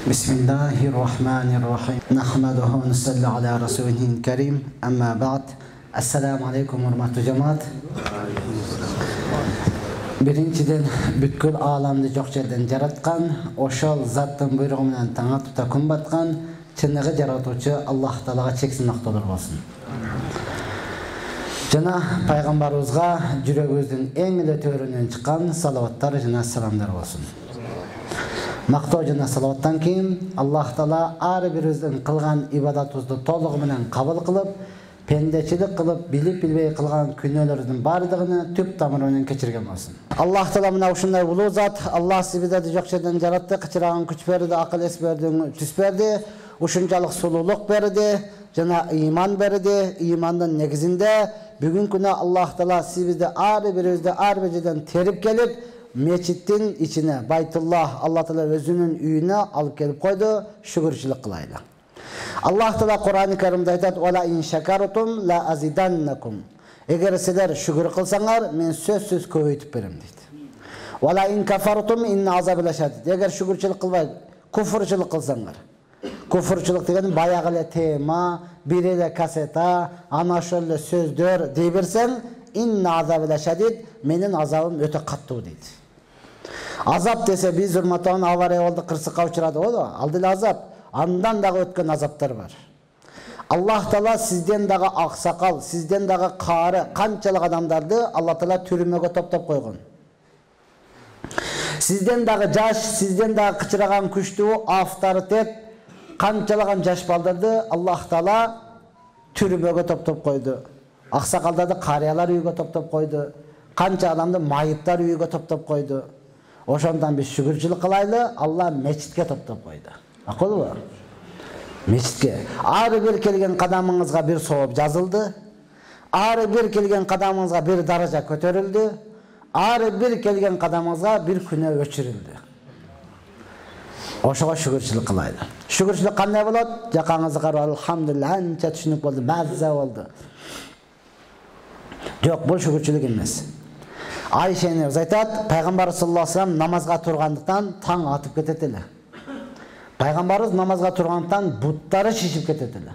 Bismillahirrahmanirrahim. Nahmaduhu ve nusalli ala rasulihil kerim. Amma ba'd. Assalamu alaikum hurmatly cemaat. Birinçiden бүткүл alamды жок жерден жараткан, ошол заттын буйругу менен таң атып күн баткан, чыныгы жаратуучу Аллах Таалага чексиз мактоолор болсун. Жана пайгамбарыбызга жүрөгүбүздүн эң эле төрүнөн чыккан салаваттар жана саламдар болсун. Мактоо жана салаваттан кийин Аллах Таала ар бирибиздин кылган ибадатыбызды толугу менен кабыл кылып, пендечилик кылып, билип билбей кылган күнөөлөрдүн бардыгын түп тамыры менен кечирген болсун. Аллах Таала мына ушундай улуу зат, Аллах сибидеди жок жерден жаратты, кычыраган күч берди, акыл эс берди, түс берди, ушунчалык сулуулук берди, жана ыйман берди. Ыймандын негизинде бүгүнкү күнү Аллах Таала сибизди ар бирибизди ар бир жерден терип келип, мечиттин ичине, Байтуллах, Аллах Таала өзүнүн үйүнө алып келип койду, шүгүрчүлүк кылайлы. Аллах Таала Кур'ан-ы Каримде айтат: "Ва ла ин шакартум ла азиданнакум." Эгер силер шүгүр кылсаңар, мен сөзсүз көбөйтүп берем дейт. "Ва ла ин кафартум инна азаби лашадид." Эгер шүгүрчүлүк кылбай, куфурчулук кылсаңар. Куфурчулук деген баягы эле тема, бир эле касета, ана ошол эле сөздөр дей берсең, инна азаби лашадид, менин азабым өтө каттуу дейт. Азап десе биз урматтаган авария болду, кырсыкка учурады болду. Ал деле азап. Андан дагы өткөн азаптар бар. Аллах Таала сизден дагы аксакал, сизден дагы каары, канчалык адамдарды Аллах Таала түрмөгө топтоп койгон. Сизден дагы жаш, сизден дагы кычыраган күчтүү авторитет, канчалаган жаш балдарды Аллах Таала түрмөгө топтоп койду. Аксакалдарды карыялар үйгө топтоп койду. Канча адамды майыптар үйгө топтоп койду. Ошондон биз шүгүрчүлүк кылайлы, Алла мечитке топтоп койду. Акылбы? Мечитке. Ар бир келген кадамыңызга бир сооп жазылды. Ар бир келген кадамыңызга бир даража көтөрүлдү. Ар бир келген кадамыңызга бир күнөө өчүрүлдү. Ошого шүгүрчүлүк кылайлы. Шүгүрчүлүк кандай болот? Жакаңызды карап, алхамдулилlah, анча түшүнүк болду, мазза болду. Жок, бул шүгүрчүлүк эмес. Айша энебиз айтат, пайгамбар саллаллаху алейхи вассалам намазга тургандыктан таң атып кетет эле. Пайгамбарыбыз намазга тургандыктан буттары шишип кетет эле.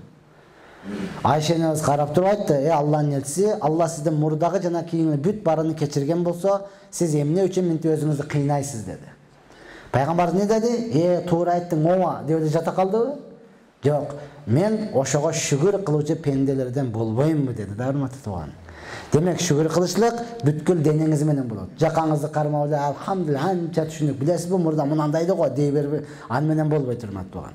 Айша энебиз карап туруп айтты: Алланын элчиси, Алла сиздин мурдагы жана кийинки бүт барыны кечирген болсо, сиз эмне үчүн мынтип өзүңүздү кыйнайсыз деди. Пайгамбар не деди? Туура айттың, ооба деп эле жата калдыбы? Жок, мен ошого шүгүр кылуучу пенделерден болбоймунбу деди да, урматтуу тууган. Демек, шүгүр кылышлык бүткүл денеңиз менен болот. Жакаңызды кармап эле, алхамдулилlah, анча түшүнүк, билесизби, мурда мынандайды го дей берип, аны менен болбойт, урматтуу тууган.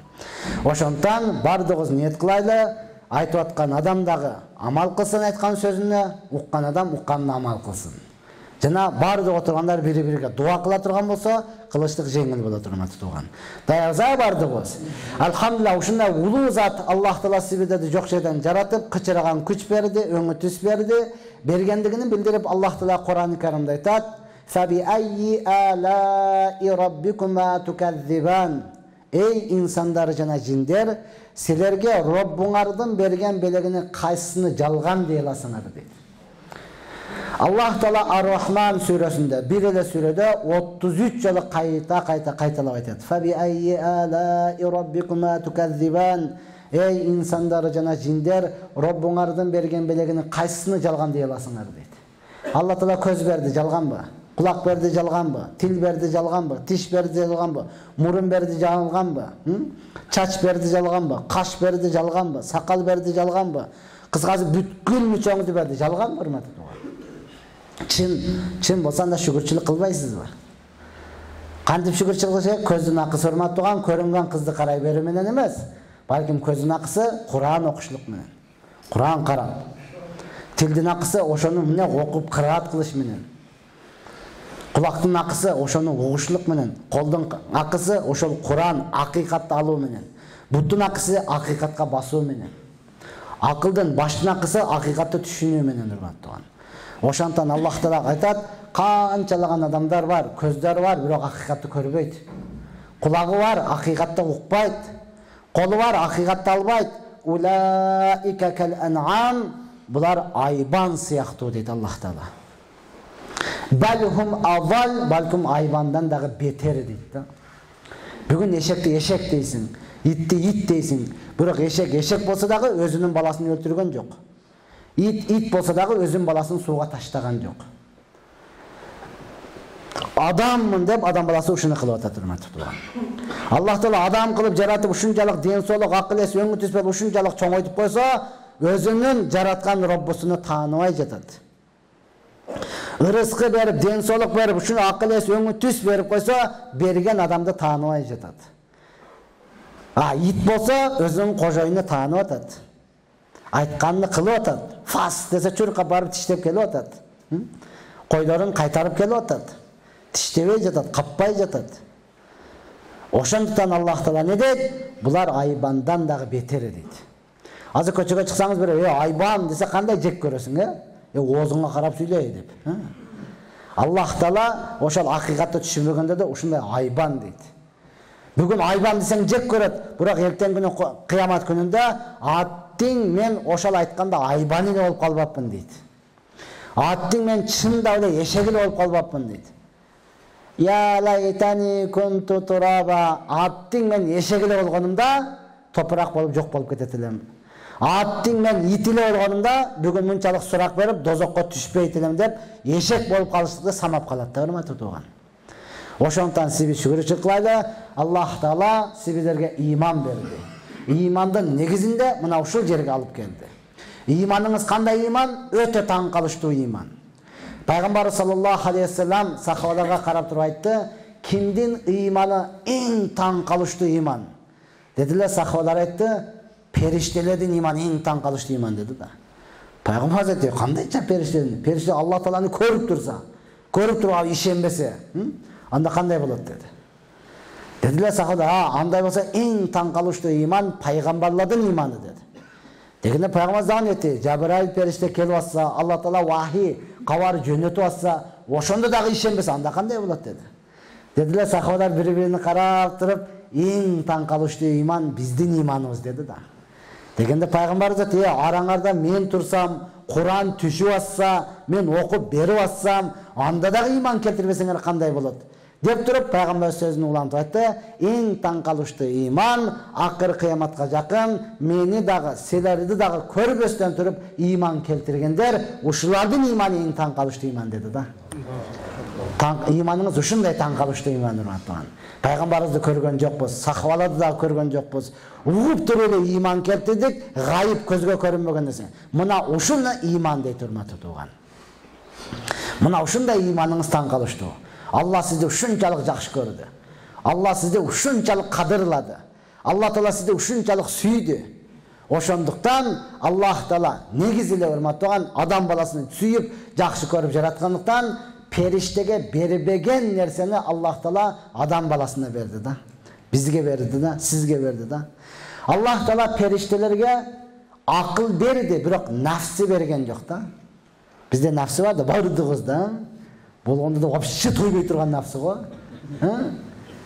Ошондон бардыгыбыз ниет кылайлы, айтып аткан адам дагы амал кылсын, айткан сөзүнө, уккан адам укканына амал кылсын. Жана бардык отургандар бири-бириге дуа кыла турган болсо, кылыштык жеңил болот, урматтуу тууган. Даярсызбы бардыгыбыз? Алхамдулилlah, ушундай улуу зат Аллах Таала сибидеди жок жерден жаратып, кычыраган күч берди, өңү түс берди. Бергендигин билдирип Аллах Таала Кур'ан-ы Каримде айтат: "Фаби айи алаи раббикума туказзибан." Эй инсандар жана жиндер, силерге Роббуңардын берген белегини кайсыны жалган дей аласыңар дейт. Аллах Таала Ар-Рахман сүрөсүндө, бир эле сүрөдө 33 жолу кайталап айтат: "Фаби айи алаи раббикума туказзибан." Эй инсандар жана жиндер, Роббуңардын берген белегини кайсыны жалган дей аласыңар дейт. Алла Таала көз берди, жалганбы? Кулак берди, жалганбы? Тил берди, жалганбы? Тиш берди, жалганбы? Мурун берди, жалганбы? Чач берди, жалганбы? Каш берди, жалганбы? Сакал берди, жалганбы? Кыскасы бүткүл мүчөңүздү берди, жалганбы, урматтуу тууган? Чын болса анда шүгүрчүлүк кылбайсызбы? Кантип шүгүрчүлүк кылсак, көздүн акысы, урматтуу тууган, көрүнгөн кызды карай берүү менен эмес. Балким көздүн акысы Кур'ан окушлук менен. Кур'ан карап. Тилдин акысы ошону менен окуп кыраат кылыш менен. Кулактын акысы ошону угушлук менен. Колдун акысы ошол Кур'ан акыйкатты алуу менен. Буттун акысы акыйкатка басуу менен. Акылдын баштын акысы акыйкатты түшүнүү менен, урматтуу тууган. Ошондон Аллах Таала айтат: "Канчалаган адамдар бар, көздөр бар, бирок акыйкатты көрбөйт. Кулагы бар, акыйкатты укпайт. Колу бар, акыйкатты албайт. Улаика кал ан'ам." Булар айбан сыяктуу дейт Аллах Таала. "Балхум авал", балким айбандан дагы бетер дейт да. Бүгін ешекті ешек дейсің, итті ит дейсің. Бірақ ешек ешек болса дағы өзінің баласын өлтірген жоқ. Ит болса дағы өзінің баласын суға таштаған жоқ. Адаммын деп адам баласы ушуну кылып атат, урматтуу тууган. Аллах Таала адам кылып жаратып ушунчалык ден соолук, акыл эс, өңү түспөп ушунчалык чоңойтуп койсо, өзүнүн жараткан Роббусуну тааныбай жатат. Ырыскы берип, ден соолук берип, ушуну акыл эс, өңү түс берип койсо, берген адамды тааныбай жатат. Ит болсо өзүнүн кожоюну таанып атат. Айтканын кылып атат. Фас десе чуркап барып тиштеп келип атат. Койдорун кайтарып келип атат. Тиштебей жатат, каппай жатат. Ошондуктан Аллах Таала не дейт? Булар айбандан дагы бетери дейт. Азыр көчөгө чыксаңыз бир, айбан десе кандай жек көрөсүң, оозуңа карап сүйлөй деп. Аллах Таала ошол акыйкатты түшүнбөгөндө да ушундай айбан дейт. Бүгүн айбан десең жек көрөт, бирок эртең күнү кыямат күнүндө аттың мен ошол айтканда айбан эле болуп калбаппын дейт. Аттың мен чында эле эшеги эле болуп калбаппын дейт. Я лайтани кунту тураба, аттың мен эшеги эле болгонумда топурак болуп жок болуп кетет элем. Аттың мен ит эле болгонумда бүгүн мынчалык сурак берип дозокко түшпөйт элем деп эшек болуп калыштыкты санап калат да, урматтуу тууган. Ошондуктан сиз шүгүрчүлүк кылайлы, Аллах Таала сиздерге иман берди. Имандын негизинде мына ушул жерге алып келди. Иманыңыз кандай иман? Өтө таң калыштуу иман. Пайгамбар саллаллаху алейхи вассалам сахабаларга карап туруп айтты: "Кимдин иманы эң таң калыштуу иман?" Дедилер, сахабалар айтты: "Периштелердин иманы эң таң калыштуу иман" деди да. Пайгамбар айтты: "Кандайча периштелер? Периште Аллах Тааланы көрүп турса, көрүп туруп ишенбесе, анда кандай болот?" деди. Дедилер сахабалар: "Андай болсо эң таң калыштуу иман пайгамбарлардын иманы" деди. Дегенде пайгамбар дагы айтты: "Жабраил периште келип атса, Аллах Таала вахи кабар жөнөтүп атса, ошондо дагы ишенбесе, анда кандай болот?" деди. Дедилер сахабалар бири-бирине карап туруп: "Эң таң калыштуу иман биздин иманыбыз" деди да. Дегенде пайгамбар айтты: "Араңарда мен турсам, Куран түшүп атса, мен окуп берип атсам, анда дагы иман келтирбесеңер кандай болот?" деп туруп пайгамбар сөзүн улантып айтты: "Эң таң калыштуу иман акыр кыяматка жакын мени дагы, силерди дагы көрбөстөн туруп иман келтиргендер, ушулардын иманы эң таң калыштуу иман" деди да. Иманыңыз ушундай таң калыштуу иман, урматтуу. Пайгамбарыбызды көргөн жокпуз, сахабаларды дагы көргөн жокпуз. Угуп туруп эле иман келтирдик, гайып көзгө көрүнбөгөн нерсе. Мына ушуну иман дейт, урматтуу тууган. Мына ушундай иманыңыз таң калыштуу. Алла сизди ушунчалык жакшы көрдү. Алла сизди ушунчалык кадырлады. Алла Таала сизди ушунчалык сүйдү. Ошондуктан Аллах Таала негизи эле, урматтуу, адам баласын сүйүп, жакшы көрүп жараткандыктан периштеге бербеген нерсени Аллах Таала адам баласына берди да. Бизге берди да, сизге берди да. Аллах Таала периштелерге акыл берди, бирок нафсы берген жок да. Бизде нафсы бар да, бардыгыбызда. Болгондо да вообще тойбой турган нафсы го.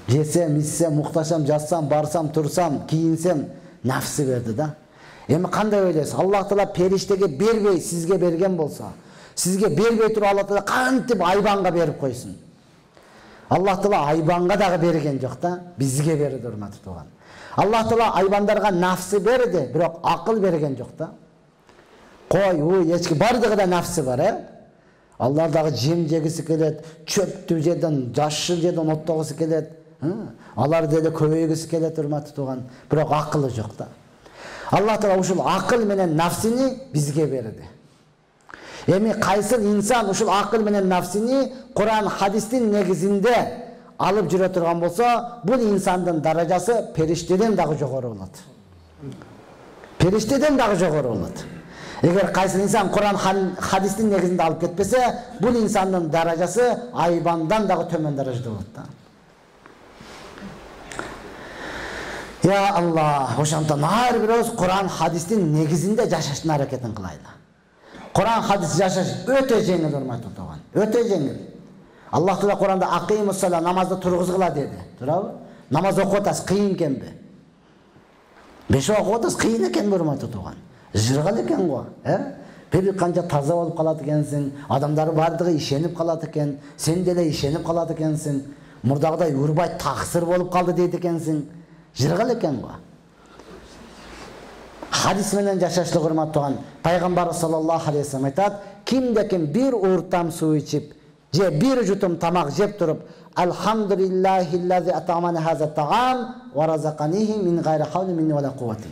Жесем, ичсем, мукташам, жатсам, барсам, турсам, кийинсем, нафсы берди да. Эми кандай ойлойсуз? Аллах Таала периштеге бербей сизге берген болсо, сизге бербей туруп Аллах Таала кантип айбанга берип койсун? Аллах Таала айбанга дагы берген жок да, бизге берди, урматтуу тууган. Аллах Таала айбандарга нафсы берди, бирок акыл берген жок да. Кой, эчки бардыгы да нафсы бар, Алар дагы жем жегиси келет, чөптү жерден, жашыл жерден оттогусу келет. Алар деле көбөйгүсү келет, урматтуу тууган. Бирок акылы жок да. Аллах Таала ушул акыл менен нафсини бизге берди. Эми кайсыл инсан ушул акыл менен нафсини Куран, хадистин негизинде алып жүрө турган болсо, бул инсандын даражасы периштеден дагы жогору болот. Периштеден дагы жогору болот. Эгер кайсы инсан Куран, хадистин негизинде алып кетпесе, бул инсандын даражасы айбандан дагы төмөн даражада болот да. Я Аллах, ошондон ар бирөөбүз Куран, хадистин негизинде жашаштын аракетин кылайлы. Куран, хадис жашаш өтө жеңил, урматтуу тууган. Өтө жеңил. Аллах Таала Куранда акыймус сала, намазды тургузгула деди. Туурабы? Намаз окуп атасыз, кыйын экенби? 5 окуп атасыз, кыйын экенби, урматтуу тууган? Жыргал экен го, бир канча таза болуп калат экенсиң, адамдар бардыгы ишенип калат экен, сен деле ишенип калат экенсиң. Мурдагыдай урбай таксыр болуп калды дейт экенсиң. Жыргал экен го. Hadis менен жашашлык урматтаган пайгамбар саллаллаху алейхи вассалам айтат: кимде ким бир ууртам суу ичип же бир жутум тамак жеп туруп, алхамдулиллахиллази атамана хаза таам ва разаканихи мин гайри хавли минни ва ла куввати.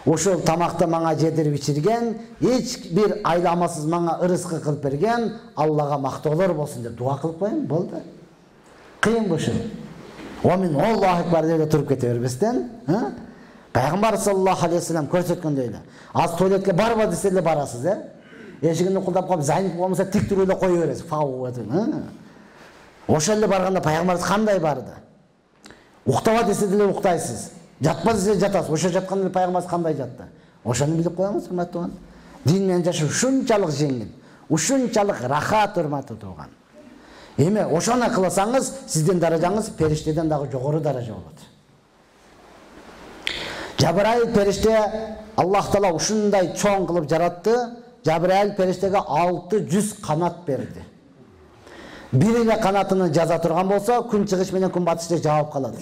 Ошол тамакты мага жедирип ичирген, эч бир айламасыз мага ырыскы кылып берген Аллага мактоолор болсун деп дуа кылып коеюн, болду. Кыйын бошун. Ва мин Аллаху акбар деп туруп кете бербестен, Пайгамбар саллаллаху алейхи вассалам көрсөткөндөй эле. Az туалетке барба десе эле барасыз, Эшигинди кулдап калып, зайнып болмаса тик туруп эле кое бересиз. Ошол эле барганда пайгамбарыбыз кандай барды? Уктаба десе деле уктайсыз. Жатпа десе жатасыз. Ошо жатканда пайгамбарыбыз кандай жатты? Ошону билип коюңуз, урматтуу. Дин менен жашоо ушунчалык жеңил, ушунчалык рахат, урматтуу туган. Эми ошону кылсаңыз, сиздин даражаңыз периштеден дагы жогору даража болот. Жабраил периште Аллах Таала ушундай чоң кылып жаратты. Жабраил периштеге 600 канат берди. Бир эле канатыны жаза турган болсо, күн чыгыш менен күн батышта жаап калат.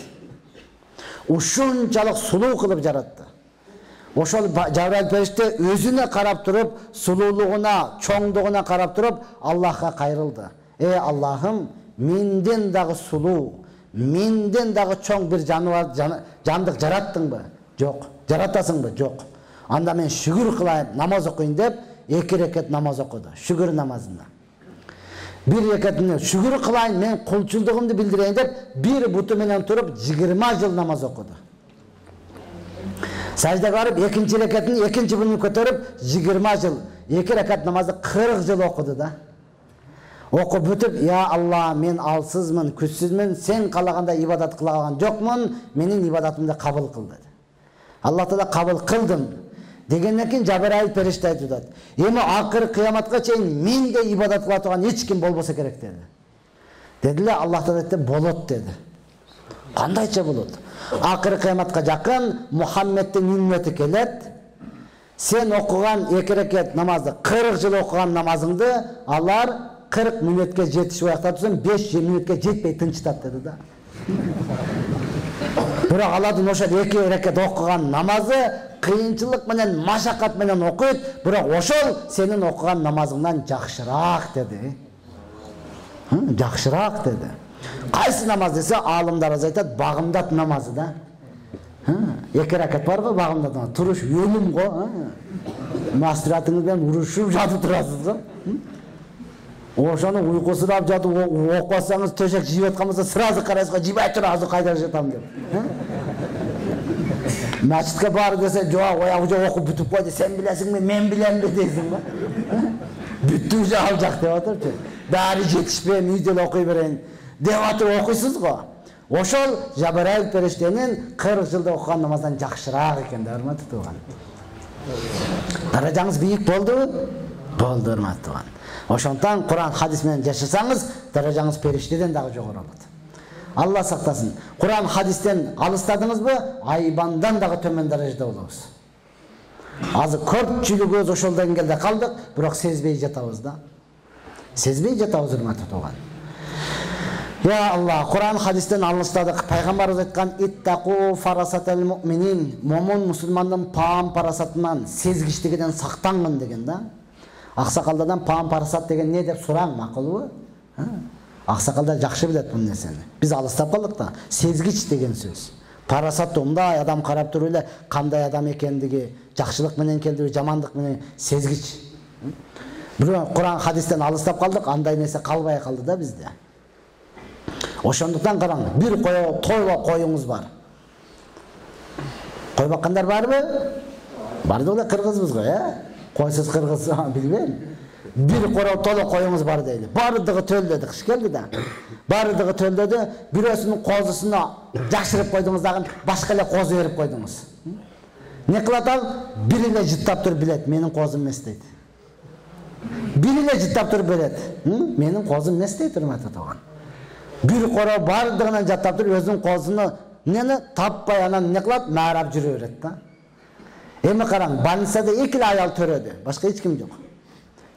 Ушунчалык сулуу кылып жаратты. Ошол Жабраил периште өзүнө карап туруп, сулуулугуна, чоңдугуна карап туруп, Аллахка кайрылды. Аллахым, менден дагы сулуу, менден дагы чоң бир жаныбар, жандык жараттыңбы? Жок. Жаратасыңбы? Жок. Анда мен шүгүр кылайын, намаз окуйын деп 2 рекет намаз окуду. Шүгүр намазында. Бир рекетini шүгүр кылайын, мен кулчулдугумду билдирейин деп бир буту менен туруп 20 жыл намаз окуду. Саждага барып, экинчи рекетini экинчи бутун көтөрүп 20 жыл, 2 рекет намазды 40 жыл окуду да. Окуп бүтүп, я Алла, мен алсызмын, күчсүзмүн, сен каалагандай ибадат кыла алган жокмун, менин ибадатымды кабыл кыл деди. Алла Таала кабыл кылдым дегенден кийин Жабраил периште айтып атат. Эми акыры кыяматка чейин менде ибадат кыла турган эч ким болбосо керек деди. Дедиле, Алла Таала айтты, болот деди. Кандайча болот? Акыры кыяматка жакын Мухаммеддин үммөтү келет. Сен окуган 2 рекет намазды, 40 жыл окуган намазыңды алар 40 мүнөткө жетишип аяктатсын, 5 мүнөткө жетпей тынчтат деди да. Бирок аладын ошол 2 рекет окуган намазы кыйынчылык менен, машакат менен окуйт, бирок ошол сенин окуган намазыңдан жакшыраак деди. Жакшыраак деди. Кайсы намаз десе, алымдар айтат, багымдат намазы да. 2 рекет бар го, багымдат намаз. Туруш өлүм го, мастуратыңыз менен урушуп жатып турасыз го. Ошону уйкусунап жатып окубасаңыз, төшөк жеп аткан болсо, сразу карайсызга, жибай тур, азыр кайда жатам деп. Мачитке бар десе, жок, оягы окуп бүтүп койду, сен билесиңби, мен билемби дейсиң го. Бүттү уже ал жак деп атырчы. Баары жетишпейм, үйдө окуй берейин деп атып окуйсуз го. Ошол Жабраил периштенин 40 жылда окуган намаздан жакшыраак экен да, урматтуу туган. Даражаңыз бийик болдубу? Болду, урматтуу туган. Ошондон Куран хадис менен жашасаңыз, даражаңыз периштеден дагы жогору болот. Алла сактасын. Куран хадистен алыстадыңызбы, айбандан дагы төмөн даражада болобуз. Азыр көпчүлүгүбүз ошол деңгээлде калдык, бирок сезбей жатабыз да. Сезбей жатабыз, урматтуу туган. Я Алла, Куран хадистен алыстадык. Пайгамбарыбыз айткан: "Иттaqu farasatал mu'minin", момун мусулмандын паам парасатынан, сезгичтигинен сактангын деген да. Аксакалдардан паам парасат деген не деп сураң, макулбу? Аксакалдар жакшы билет бул нерсени. Биз алыстап калдык да. Сезгич деген сөз. Парасат мындай адам карап туруп эле кандай адам экендиги, жакшылык менен келдиби, жамандык менен сезгич. Бирок Куран хадистен алыстап калдык, андай нерсе калбай калды да бизде. Ошондуктан караң, бир тойло коюңуз бар. Кой баккандар барбы? Барды эле кыргызбыз го, Койсуз кыргыз, билбейм. Бир толо коюңуз бар дейли. Бардыгы төлдөдү, кыш келди да. Бардыгы төлдөдү, бирөөсүнүн козусуна жакшырып койдуңуз дагы, башка эле козу берип койдуңуз. Не кылат ал? Бир эле жыттап туруп билет, менин козум эмес дейт. Бир эле жыттап туруп билет, менин козум эмес дейт, урматтуу туган. Бир коро бардыгынан жаттап туруп өзүнүн козуну таппай анан не кылат? Маарап жүрө берет да. Эми караң, больницада 2 аял төрөдү, башка эч ким жок.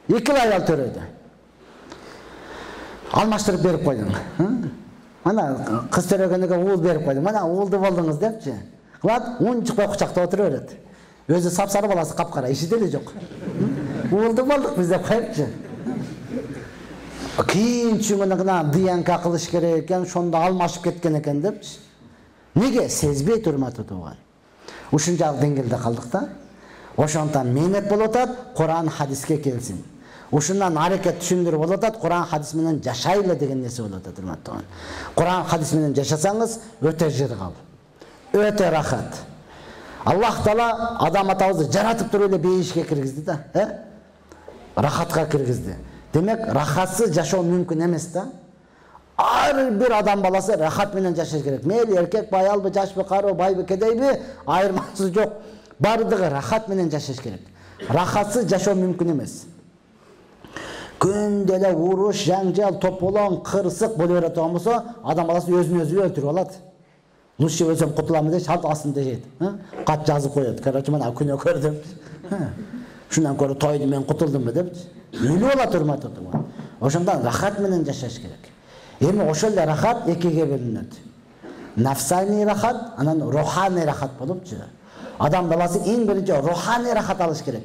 2 аял төрөдү. Алмаштырып берип койдуң. Mana kız төрөгөнүгө уул берип койдум. Mana уулду болдуңуз депчи. Кылат, унчукпай кучакта отура берет. Өзү сапсары баласы капкара, иши деле жок. Уулду болдук биз деп коюпчу. Кийин чүңүнө гана ДНК кылыш керек экен, ошондо алмашып кеткен экен депчи. Неге сезбей урматтуу тууган? Ушунчалык деңгээлде калдык да. Ошондон мээнет болуп атат, Кур'ан хадиске келсин. Ушундан аракет түшүндүрүп болуп атат, Кур'ан хадис менен жашайлы деген нерсе болуп атат, урматтуу. Кур'ан хадис менен жашасаңыз, өтө жыргал. Өтө рахат. Аллах Таала адам атабызды жаратып туруп эле бейишке киргизди да, рахатка киргизди. Демек, рахатсыз жашоо мүмкүн эмес да. Ар бир адам баласы рахат менен жашаш керек. Мейли эркек, аялбы, жашпы, кару, байбы, кедейби, айырмасы жок. Бардыгы рахат менен жашаш керек. Рахатсыз жашоо мүмкүн эмес. Күндө эле уруш, жаңжал, тополоң, кырсык боло берет болсо, адам баласы өзүн өзү өлтүрүп алат. Лучше өлсөм кутуламын деп шалт астында жейт. Кат жазып коет. Короче, мына күнөө көрдүм. Шундан көрө тойду мен кутулдумбу деп. Өлүп алат, урматтуу тууган. Ошондон рахат менен жашаш керек. Эми ошол эле рахат экиге бөлүнөт. Нафсани рахат, анан руханий рахат болупчу. Адам баласы эң биринчи руханий рахат алыш керек.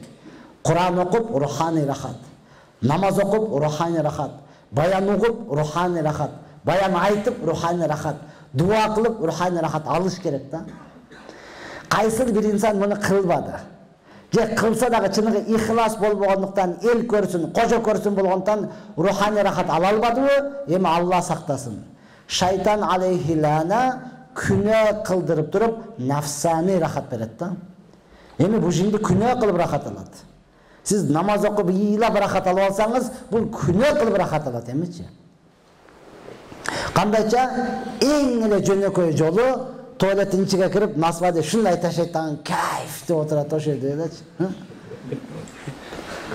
Кур'ан окуп руханий рахат. Намаз окуп руханий рахат. Баян угуп руханий рахат. Баян айтып руханий рахат. Дуа кылып руханий рахат алыш керек да. Кайсы бир инсан муну кылбады. Же кылса дагы чыныгы ихлас болбогондуктан, эл көрсүн, кожо көрсүн болгондуктан руханий рахат ала албадыбы? Эми Алла сактасын. Шайтан алейхилана күнөө кылдырып туруп, нафсани рахат берет да. Эми бул жинди күнөө кылып рахат алат. Сиз намаз окуп ыйлап рахат алып алсаңыз, бул күнөө кылып рахат алат эмичи? Кандайча эң эле жөнөкөй жолу туалеттин ичиге кирип, насвада шундай ташайттан кайф деп отурат ошо жерде.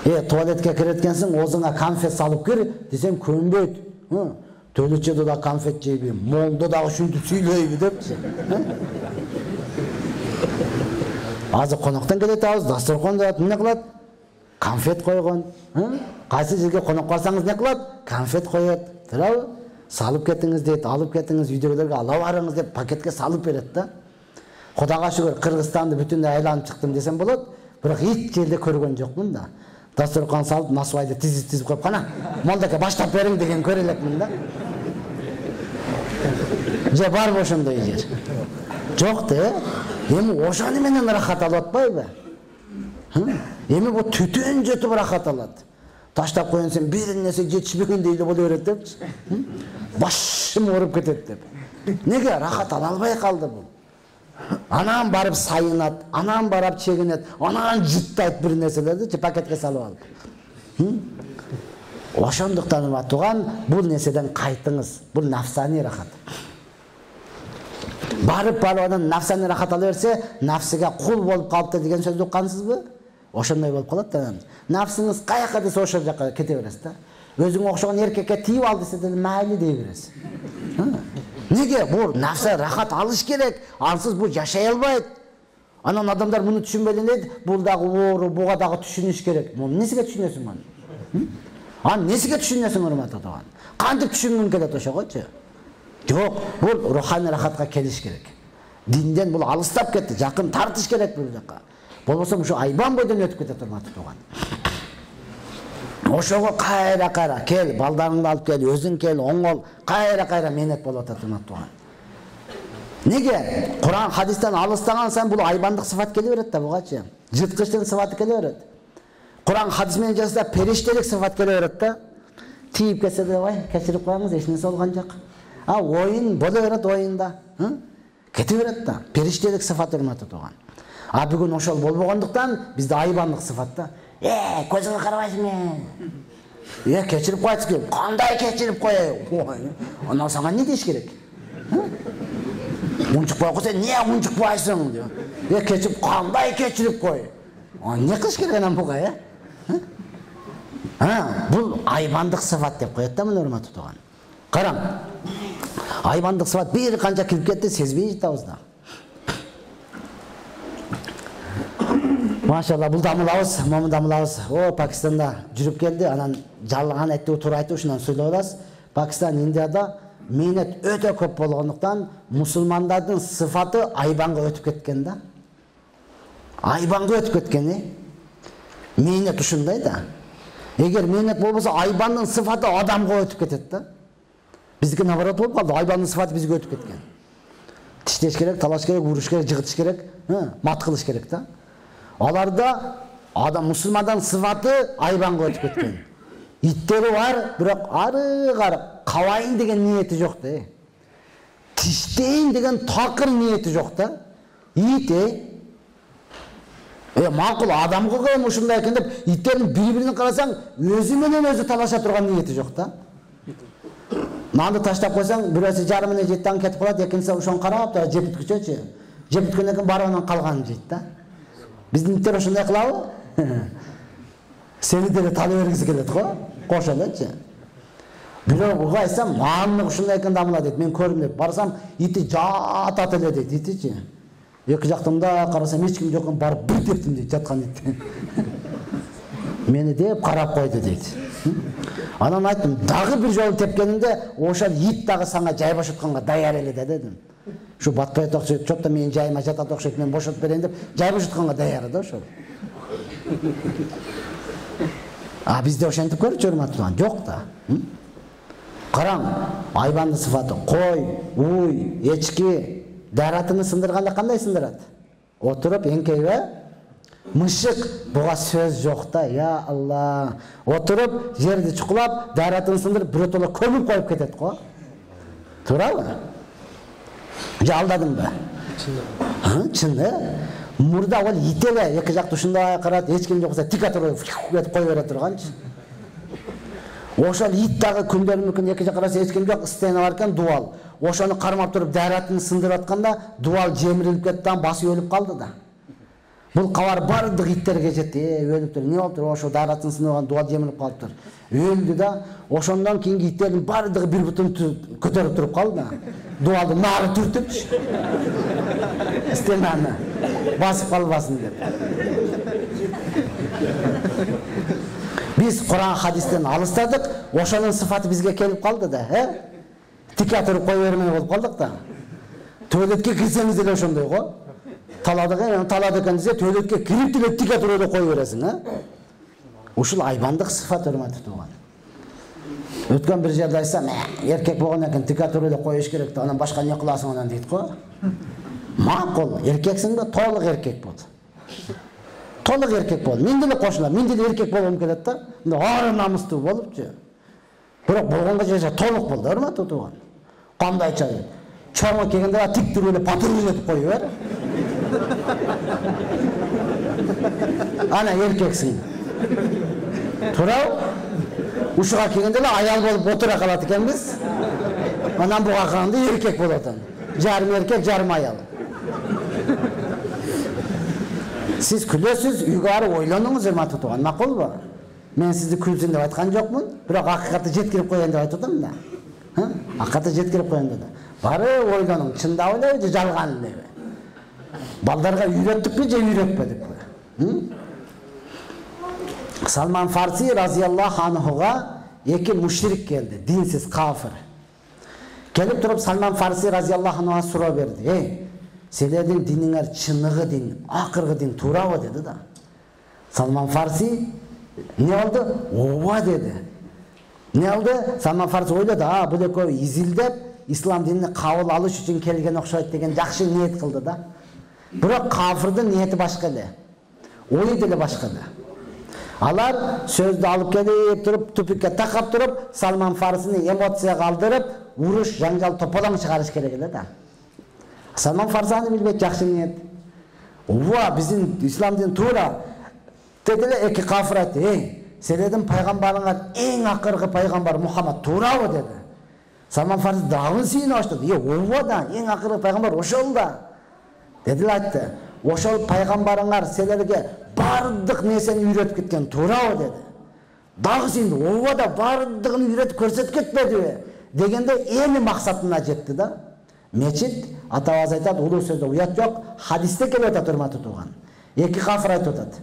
Туалетке киреткенсиң, оозуңа конфет салып кир, десем көнбөйт. Төлөчөдө да конфет жейби, молдо дагы ушинтип сүйлөйбү депчи. Азыр коноктон келет абыз, дасторкондо эмне кылат? Конфет койгон. Кайсы жерге конок барсаңыз не кылат? Конфет коет. Туурабы? Салып кетиңиз дейт, алып кетиңиз, үйдөгүлөргө ала барыңыз деп пакетке салып берет да. Кудайга шүгүр, Кыргызстанды бүтүндөй айланып чыктым десем болот, бирок эч жерде көргөн жокмун да. Дасторкон салып, насвайды тизип коюп, кана, молдоке баштап бериң деген көрө элекмин да. Же барбы ошондой жер? Жок да. Эми ошону менен рахат алып атпайбы? Эми бул түтүн жетип рахат алат. Таштап коюн сен бир нерсе жетишпегендей эле боло берет депчи. Башым ооруп кетет деп. Неге рахат ала албай калды бул? Анан барып сайынат, анан барып чегинет, анан жыттайт бир нерселерди пакетке салып алып. Ошондуктан туган бул нерседен кайтыңыз. Бул нафсани рахат. Барып анан нафсани рахат ала берсе, нафсиге кул болуп калыпты деген сөздү уккансызбы? Ошондой болуп калат да. Нафсыңыз каяка десе ошол жака кете бересиз да. Өзүңө окшогон эркекке тийип ал десе деле майли дей бересиз. Неге? Бул нафса рахат алыш керек. Ансыз бул жашай албайт. Анан адамдар муну түшүнбөй эле, бул дагы оору, буга дагы түшүнүш керек. Муну несиге түшүнөсүң аны? Аны несиге түшүнөсүң, урматтуу тууган? Кантип түшүнгүң келет ошогочу? Жок, бул руханий рахатка келиш керек. Динден бул алыстап кетти, жакын тартыш керек бул жака. Болбосо ушу айбан бойдон өтүп кетет, урматтуу тууган. Ошого кайра кел, балдарыңды алып кел, өзүң кел, оңгол, кайра мээнет болуп атат, урматтуу тууган. Неге? Кур'ан хадистен алыстаган сайын бул айбандык сыфат келе берет да бугачы. Жыткычтын сыфаты келе берет. Кур'ан хадис менен жазса периштелик сыфат келе берет да. Тийип кетсе де, ой, кечирип коюңуз, эч нерсе болгон жок. Оюн боло берет оюнда. Кете берет да. Периштелик сыфат, урматтуу тууган. Бүгүн ошол болбогондуктан бизде айбандык сыфат да. Көзүңө карабайсың. Кечирип коесуң. Кандай кечирип коеюн? Анан сага эмне деш керек? Унчукпай койсо, эмне унчукпайсың? Кечирип, кандай кечирип кой? Эмне кылыш керек анан буга, Бул айбандык сыфат деп коет да, мына урматтуу тууган. Караң. Айбандык сыфат бир канча кирип кетти, сезбей жатабыз да. Машалла, бул дамылабыз, момун дамылабыз. Пакистанда жүрүп келди, анан жалган айтты, туура айтты, ушундан сүйлөп алабыз. Пакистан, Индияда мейнет өтө көп болгондуктан мусулмандардын сыфаты айбанга өтүп кеткен да. Айбанга өтүп кеткен. Мейнет ушундай да. Эгер мейнет болбосо айбандын сыфаты адамга өтүп кетет да. Биздики наоборот болуп калды. Айбандын сыфаты бизге өтүп кеткен. Тиштеш керек, талаш керек, уруш керек, жыгытыш керек, мат кылыш керек да. Аларда адам мусулмандан сыфаты айбанга өтүп кеткен. Иттери бар, бирок ары кары кабайын деген ниети жок да. Тиштейин деген такыр ниети жок да. Ит макул адамга кылам ушундай экен деп иттердин бири-бирин карасаң, өзү менен өзү талаша турган ниети жок да. Нанды таштап койсаң, бирөөсү жарымына жеттен кетип калат, экинчиси ошону карап тура жеп бүткүчөчү. Жеп бүткөндөн кийин барыбынан калганын жейт да. Биздин иттер ошондой кылабы? Сени деле талы бергиси келет го, кош элечи. Бирөө буга айтсам, "Мамны ушундай экен дамыла" дейт. Мен көрдүм деп барсам, ити жатат эле дейт, итичи. Эки жактымда карасам эч ким жок экен, барып бир тептим дейт жаткан итти. Мени деп карап койду дейт. Анан айттым, дагы бир жолу тепкенимде, ошол ит дагы сага жай бошотконго даяр эле да дедим. Şu батпайт окшойт, чопто менин жайыма жатат окшойт, мен бошотуп берейин деп, жай бошотконго даяр да ошол. Бизде ошентип көрчү урматтуулар, жок да. Караң, айбандын сыфаты кой, уй, эчки, даратыны сындырганда кандай сындырат? Отуруп эңкейбе? Мышык, буга сөз жок да, я Алла. Отуруп, жерди чукулап, даратын сындырып, бирөтөлө көмүп коюп кетет го. Туурабы? Алдадым ба? Чын да? Мурда ол ит эле эки жакты ушундай карат, эч ким жокса тик атып кетип кой бере турганчы. Ошол ит дагы күндөрүнүн эки жакка караса эч ким жок, стена бар экен, дуал. Ошону кармап туруп даратын сындырып атканда, дуал жемирилип кетти, басып өлүп калды да. Бул кабар бардык иттерге жетти. Өлүптүр. Эмне болуптур? Ошо даратын сындырган дуал жемирип калыптыр. Өлдү да, ошондон кийинки иттердин бардыгы бир бутун көтөрүп туруп калды да. Дуалды нары түртүпчү. Стенаны басып калбасын деп. Биз Куран хадистен алыстадык, ошонун сыфаты бизге келип калды да, Тик атырып кой бермей болуп калдык да. Туалетке кирсеңиз деле ошондой го. Талады экен десе, төөлөткө кирип деле тик атып эле кой бересиң, Ушул айбандык сыфат урматтуу тууган. Өткөн бир жерде айтсам, эркек болгондон кийин тик атып эле коюш керек да, анан башка эмне кыласың анан дейт го. Макул, эркексиң да, толук эркек бол. Толук эркек бол. Мен деле кошулам, мен деле эркек болгум келет да. Ары намыстуу болупчу. Бирок болгонго жеже толук бол да, урматтуу тууган. Кандайча чоңо келгенде тик туруп эле патруль этип кою бер. Ана эркексиң. Туурабы? Ушуга келгенде эле аял болуп отура калат экенбиз. Анан буга калганда эркек болот. Жарым эркек, жарым аял. Сиз күлөсүз, үйгө барып ойлонуңуз, урматтуу тууган, макулбу? Мен сизди күлсүн деп айткан жокмун, бирок акыйкатты жеткирип коеюн деп айтып атам да. Акыйкатты жеткирип коеюн деп. Барып ойлонуң, чындап элеби же жалган элеби? Балдарга үйрөттүкпү же үйрөтпөдүкпү? Салман Фарси разияллаху анхуга эки мушрик келди, динсиз кафир. Келип туруп Салман Фарси разияллаху анхуга суроо берди. Силердин диниңер чыныгы дин, акыркы дин туурабы деди да. Салман Фарси эмне болду? Ооба деди. Эмне болду? Салман Фарси ойлоду, бул экөө изилдеп ислам динини кабыл алыш үчүн келген окшойт деген жакшы ниет кылды да. Бирок кафирдин ниети башка эле. Ою деле башка эле. Алар сөздү алып келип туруп, тупикке такап туруп, Салман Фарсини эмоцияга алдырып, уруш, жаңжал, тополоң чыгарыш керек эле да. Салман Фарси аны билбейт, жакшы ниет. Ооба, биздин ислам дини туура. Деди эле эки кафир айтты, силердин пайгамбарыңар эң акыркы пайгамбар Мухаммад туурабы деди. Салман Фарси дагы сүйүнө баштады. Ооба да, эң акыркы пайгамбар ошол да. Деди айтты, ошол пайгамбарыңар силерге бардык нерсени үйрөтүп кеткен туурабы деди. Дагы сүйүндү, ооба да, бардыгын үйрөтүп көрсөтүп кетпедиби дегенде эми максатына жетти да. Мечит атабыз айтат, улуу сөздө уят жок, хадисте келип атат, урматтуу тууган. Эки кафир айтып атат.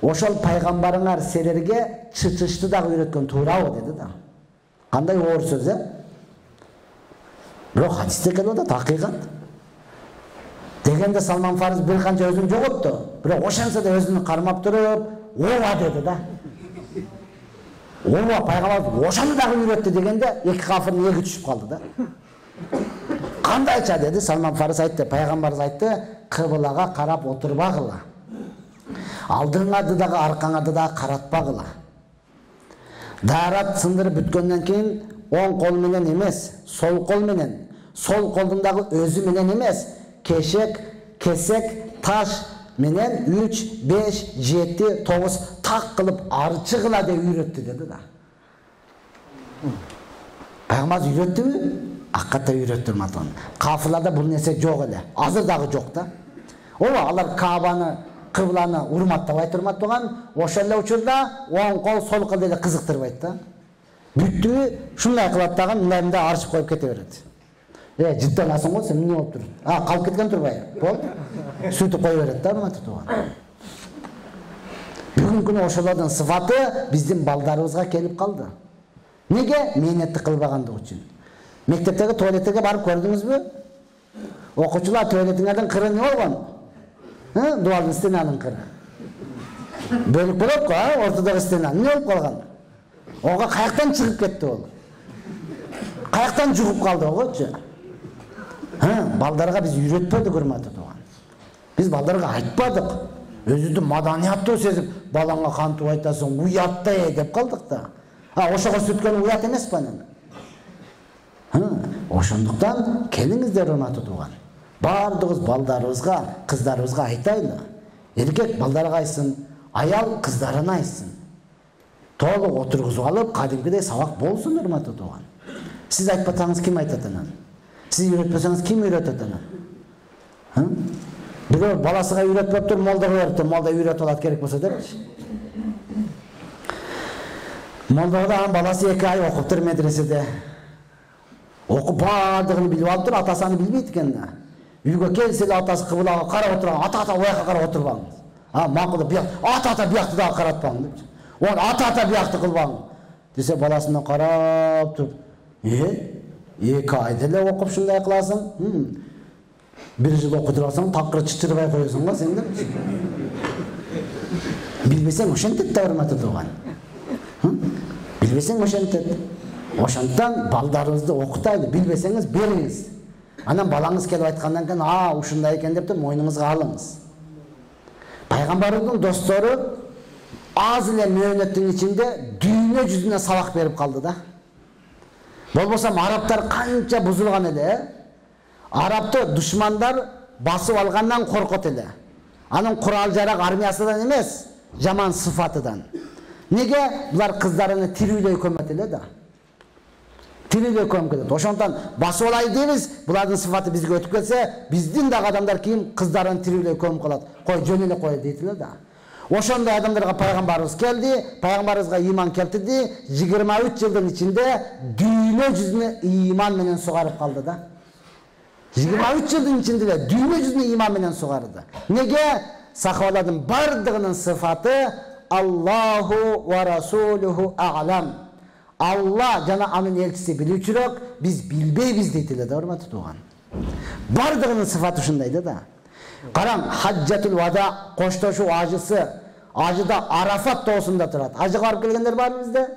Ошол пайгамбарыңар силерге чычышты дагы үйрөткөн туурабы деди да. Кандай оор сөз, Бирок хадисте келип атат акыйкат. Дегенде Салман Фарис бир канча өзүн жоготту. Бирок ошентсе да өзүн кармап туруп, ооба деди да. Ооба пайгамбар ошону дагы үйрөттү дегенде эки кафирдин эги түшүп калды да. Кандайча деди Салман Фарис айтты, пайгамбарыбыз айтты, кыблага карап отурбагыла. Алдыңарды дагы аркаңарды дагы каратпагыла. Даарат сындырып бүткөндөн кийин оң кол менен эмес, сол кол менен, сол колдун дагы өзү менен эмес, кесек, таш менен 3, 5, 7, 9 так кылып арчыгыла деп үйрөттү деди да. Пайгамбар үйрөттүбү? Аккатта үйрөттү матон. Кафырларда бул нерсе жок эле. Азыр дагы жок да. Ооба, алар Каабаны, кыбланы урматтабай турмат турган, ошол эле учурда оң кол, сол кол деле кызыктырбайт да. Бүттү, шундай кылат дагы мындайында арчып коюп кете берет. Жыттанасың го, сен эмне болуп тур? Калып кеткен турбай. Болду. Сүйтүп кое берет да, урматтуу туган. Бүгүнкү күнү ошолордун сыфаты биздин балдарыбызга келип калды. Неге? Мээнетти кылбагандык үчүн. Мектептеги туалеттерге барып көрдүңүзбү? Окуучулар туалетиңердин кыры эмне болгон? Дуалдын стенанын кыры. Бөлүп болот го, ортодогу стена. Эмне болуп калган? Ого каяктан чыгып кетти ол? Каяктан жугуп калды огочу? Балдарга биз үйрөтпөдүк, урматтуу туган. Биз балдарга айтпадык. Өзүңдү маданияттуу сезип, балаңа кантип айтасың, уяттай деп калдык да. Ошого сүткөн уят эмес па анан? Ошондуктан келиңиздер, урматтуу туган. Бардыгыбыз балдарыбызга, кыздарыбызга айтайлы. Эркек балдарга айтсын, аял кыздарына айтсын. Толук отургузуп алып, кадимкидей сабак болсун, урматтуу туган. Сиз айтпасаңыз ким айтат анан? Сиз үйрөтпөсөңүз ким үйрөтөт анан? Бирөө баласыга үйрөтпөп тур, молдого берип тур, молда үйрөтүп алат керек болсо депчи. Молдого анын баласы 2 ай окуптур медреседе. Окуп бардыгын билип алып тур, атасы аны билбейт экен да. Үйгө келсе эле атасы кыблага карап отурган, ата ояка карап отурбаңыз. Макул бияк, ата биякты дагы каратпаңыз депчи. Ол ата биякты кылбаңыз десе, баласына карап туруп, 2 ай деле окуп шундай кыласың? 1 жыл окутуп алсаң, такыр чычырбай коесуң го сен депчи. Билбесең ошентет да, урматтуу туган. Билбесең ошентет. Ошондон балдарыбызды окутайлы, билбесеңиз бериңиз. Анан балаңыз келип айткандан кийин, ушундай экен деп мойнуңузга алыңыз. Пайгамбарыбыздын достору аз эле мөөнөттүн ичинде дүйнө жүзүнө сабак берип калды да. Болбосо арабтар канча бузулган эле, арабты душмандар басып алгандан коркот эле. Анын курал жарак армиясынан эмес, жаман сыфатыдан. Неге? Булар кыздарыны тирүүлөй көмөт эле да. Тирүүлөй көмөт келет. Ошондон басып алай дейбиз, булардын сыфаты бизге өтүп кетсе, биздин дагы адамдар кийин кыздарын тирүүлөй көмөп калат. Кой, жөн эле кой дейт эле да. Ошондой адамдарга пайгамбарыбыз келди, пайгамбарыбызга иман келтирди, 23 жылдын ичинде дүйнө жүзүнө иман менен сугарып калды да. 23 жылдын ичинде эле дүйнө жүзүнө иман менен сугарды. Неге? Сахабалардын бардыгынын сыфаты Аллаху ва расулуху а'лам. Алла жана анын элчиси билүүчүрөөк, биз билбейбиз дейт эле да, урматтуу туган. Бардыгынын сыфаты ушундай да. Караң, хаджатул вада, коштошуу ажысы, ажыда Арафат тоосунда турат. Ажыга барып келгендер барбы бизде?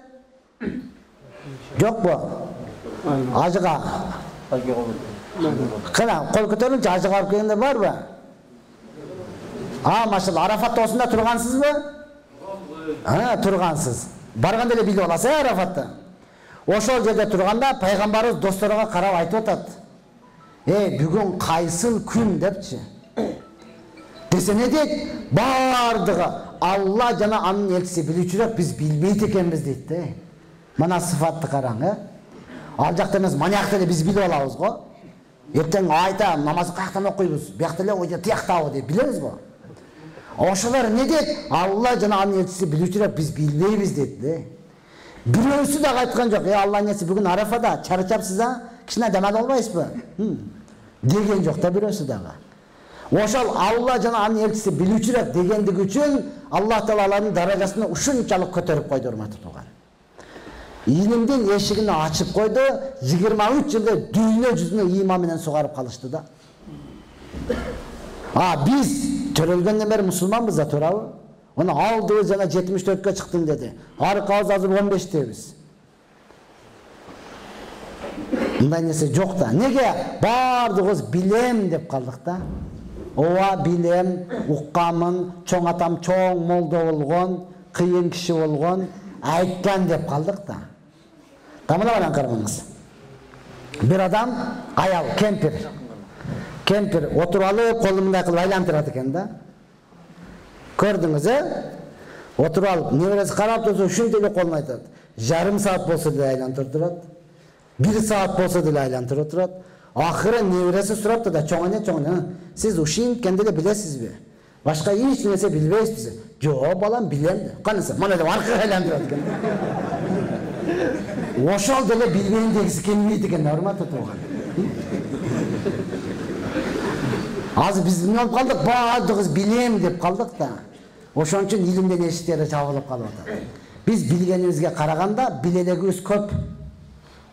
Жокпу? Ажыга. Кана, кол көтөрүңчү, ажыга барып келгендер барбы? Машалла, Арафат тоосунда тургансызбы? Тургансыз. Барганда эле билип аласыз, Арафатта. Ошол жерде турганда пайгамбарыбыз досторуга карап айтып атат. Бүгүн кайсыл күн депчи. Десе не дейт? Бардыгы Алла жана анын элчиси билүүчүрөөк, биз билбейт экенбиз дейт да. Мана сыфатты караң, Ал жакта эмес, маньякта эле биз билип алабыз го. Эртең айта намазды каяктан окуйбуз, биякта эле ойда тияктабы деп билебиз го. Ошолор не дейт? Алла жана анын элчиси билүүчүрөөк, биз билбейбиз дейт да. Бирөөсү дагы айткан жок, Алланын элчиси бүгүн Арафада чарчапсыз, кичине дем ала албайсызбы? Деген жок да бирөөсү дагы. Ошол Алла жана анын элчиси билүүчүрөөк дегендиги үчүн Аллах Таала алардын даражасын ушунчалык көтөрүп койду, урматтуу туган. илимдин эшигин ачып койду. 23 жылда дүйнө жүзүнө иман менен сугарып калышты да. Биз төрөлгөндөн бери мусулманбыз да, туурабы? Оны алдыбыз жана 74-кө чыктым деди. Аркабыз азыр 15-тебиз. Мындай нерсе жок да. Неге бардыгыбыз билем деп калдык да? Ооба билем, уккамын, чоң атам чоң молдо болгон, кыйын киши болгон, айткан деп калдык да. Тамына менен караңыз. Бир адам, аял, кемпир отуруп алып, колун мындай кылып айлантырат экен да. Көрдүңүз, отуруп алып, небереси карап турса, ушинтип эле колун айтат. Жарым саат болсо деле айлантырып турат. 1 саат болсо деле айлантырып турат. Ахыры небереси сураптыр да, чоң, сиз ушинткен деле билесизби? Башка эч нерсе билбейсизби? Жок, балам, билем. Канысы, мына деп аркага айлантырат экен. Ошол деле билбейм дегиси келбейт экен, урматтуу тууган. Азыр биз эмне болуп калдык? Баардыгыбыз билем деп калдык да. Ошон үчүн илимден эшиктери жабылып калып атат. Биз билгенибизге караганда билелегибиз көп.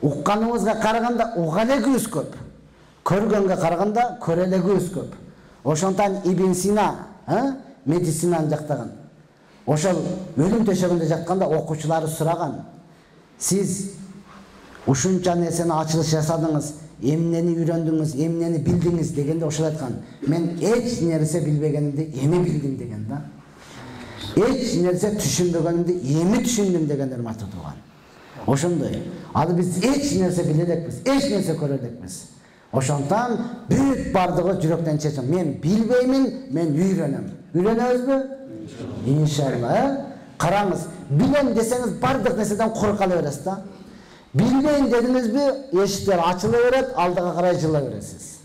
Укканыбызга караганда угалегибиз көп. Көргөнгө караганда көрелегибиз көп. Ошондон Ибн Сина, медицинаны жактаган. Ошол өлүм төшөгүндө жатканда окуучулары сураган. Сиз ушунча нерсени ачылыш жасадыңыз, эмнени үйрөндүңүз, эмнени билдиңиз дегенде ошол айткан. Мен эч нерсе билбегенимди эми билдим деген да. Эч нерсе түшүнбөгөнүмдү эми түшүндүм деген урматтуу тууган. Ошондой. Ал биз эч нерсе биле элекпиз, эч нерсе көрө элекпиз. Ошондон бүт бардыгы жүрөктөн чечим. Мен билбеймин, мен үйрөнөм. Үйрөнөбүзбү? Иншалла. Караңыз, билем десеңиз бардык нерседен курк кала бересиз да. Билбейм дедиңизби, эшиктер ачыла берет, алдыга карай жыла бересиз.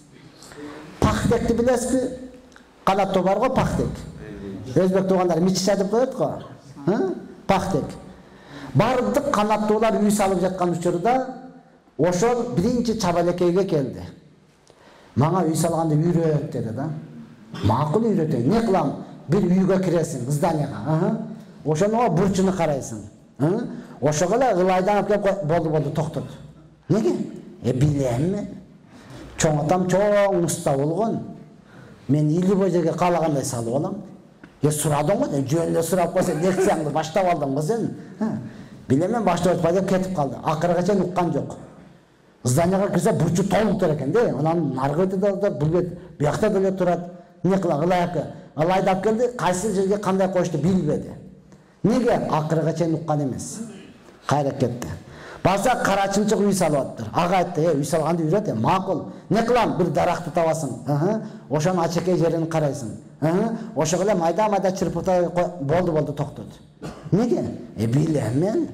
Пахтекти билесизби? Канаттуу бар го пахтек. Өзбек туугандар мичиша деп коет го. Пахтек. Бардык канаттуулар үй салып жаткан учурда ошол биринчи чабалекейге келди. Мага үй салганды үйрөт деди да. Макул үйрөтөйүн. Не кылам? Бир үйгө киресиң, зданияга. Ошону бурчуну карайсың. Ошого эле ылайдан алып келип болду токтот. Неге? Билем мен. Чоң атам чоң уста болгон. Мен илди бой жерге каалагандай салып алам. Сурадың го, жөнүндө сурап койсо лекцияңды баштап алдың го сен. Билем мен баштап атпай деп кетип калды. Акырга чейин уккан жок. Зданияга кирсе бурчу толук тур экен да. Анан наркы бетиде да, бул бет биякта деле турат. Не кыла, ылайдап келди, кайсы жерге кандай коюшту билбеди. Неге? Акырга чейин уккан эмес. Кайра кетти. Барса карачынчык үй салып аттыр. Ага айтты, үй салганды үйрөт, макул. Не кылам? Бир даракты табасың. Ошонун ачекей жерин карайсың. Ошого эле майда чырпыкта болду токтот. Неге? Билем мен.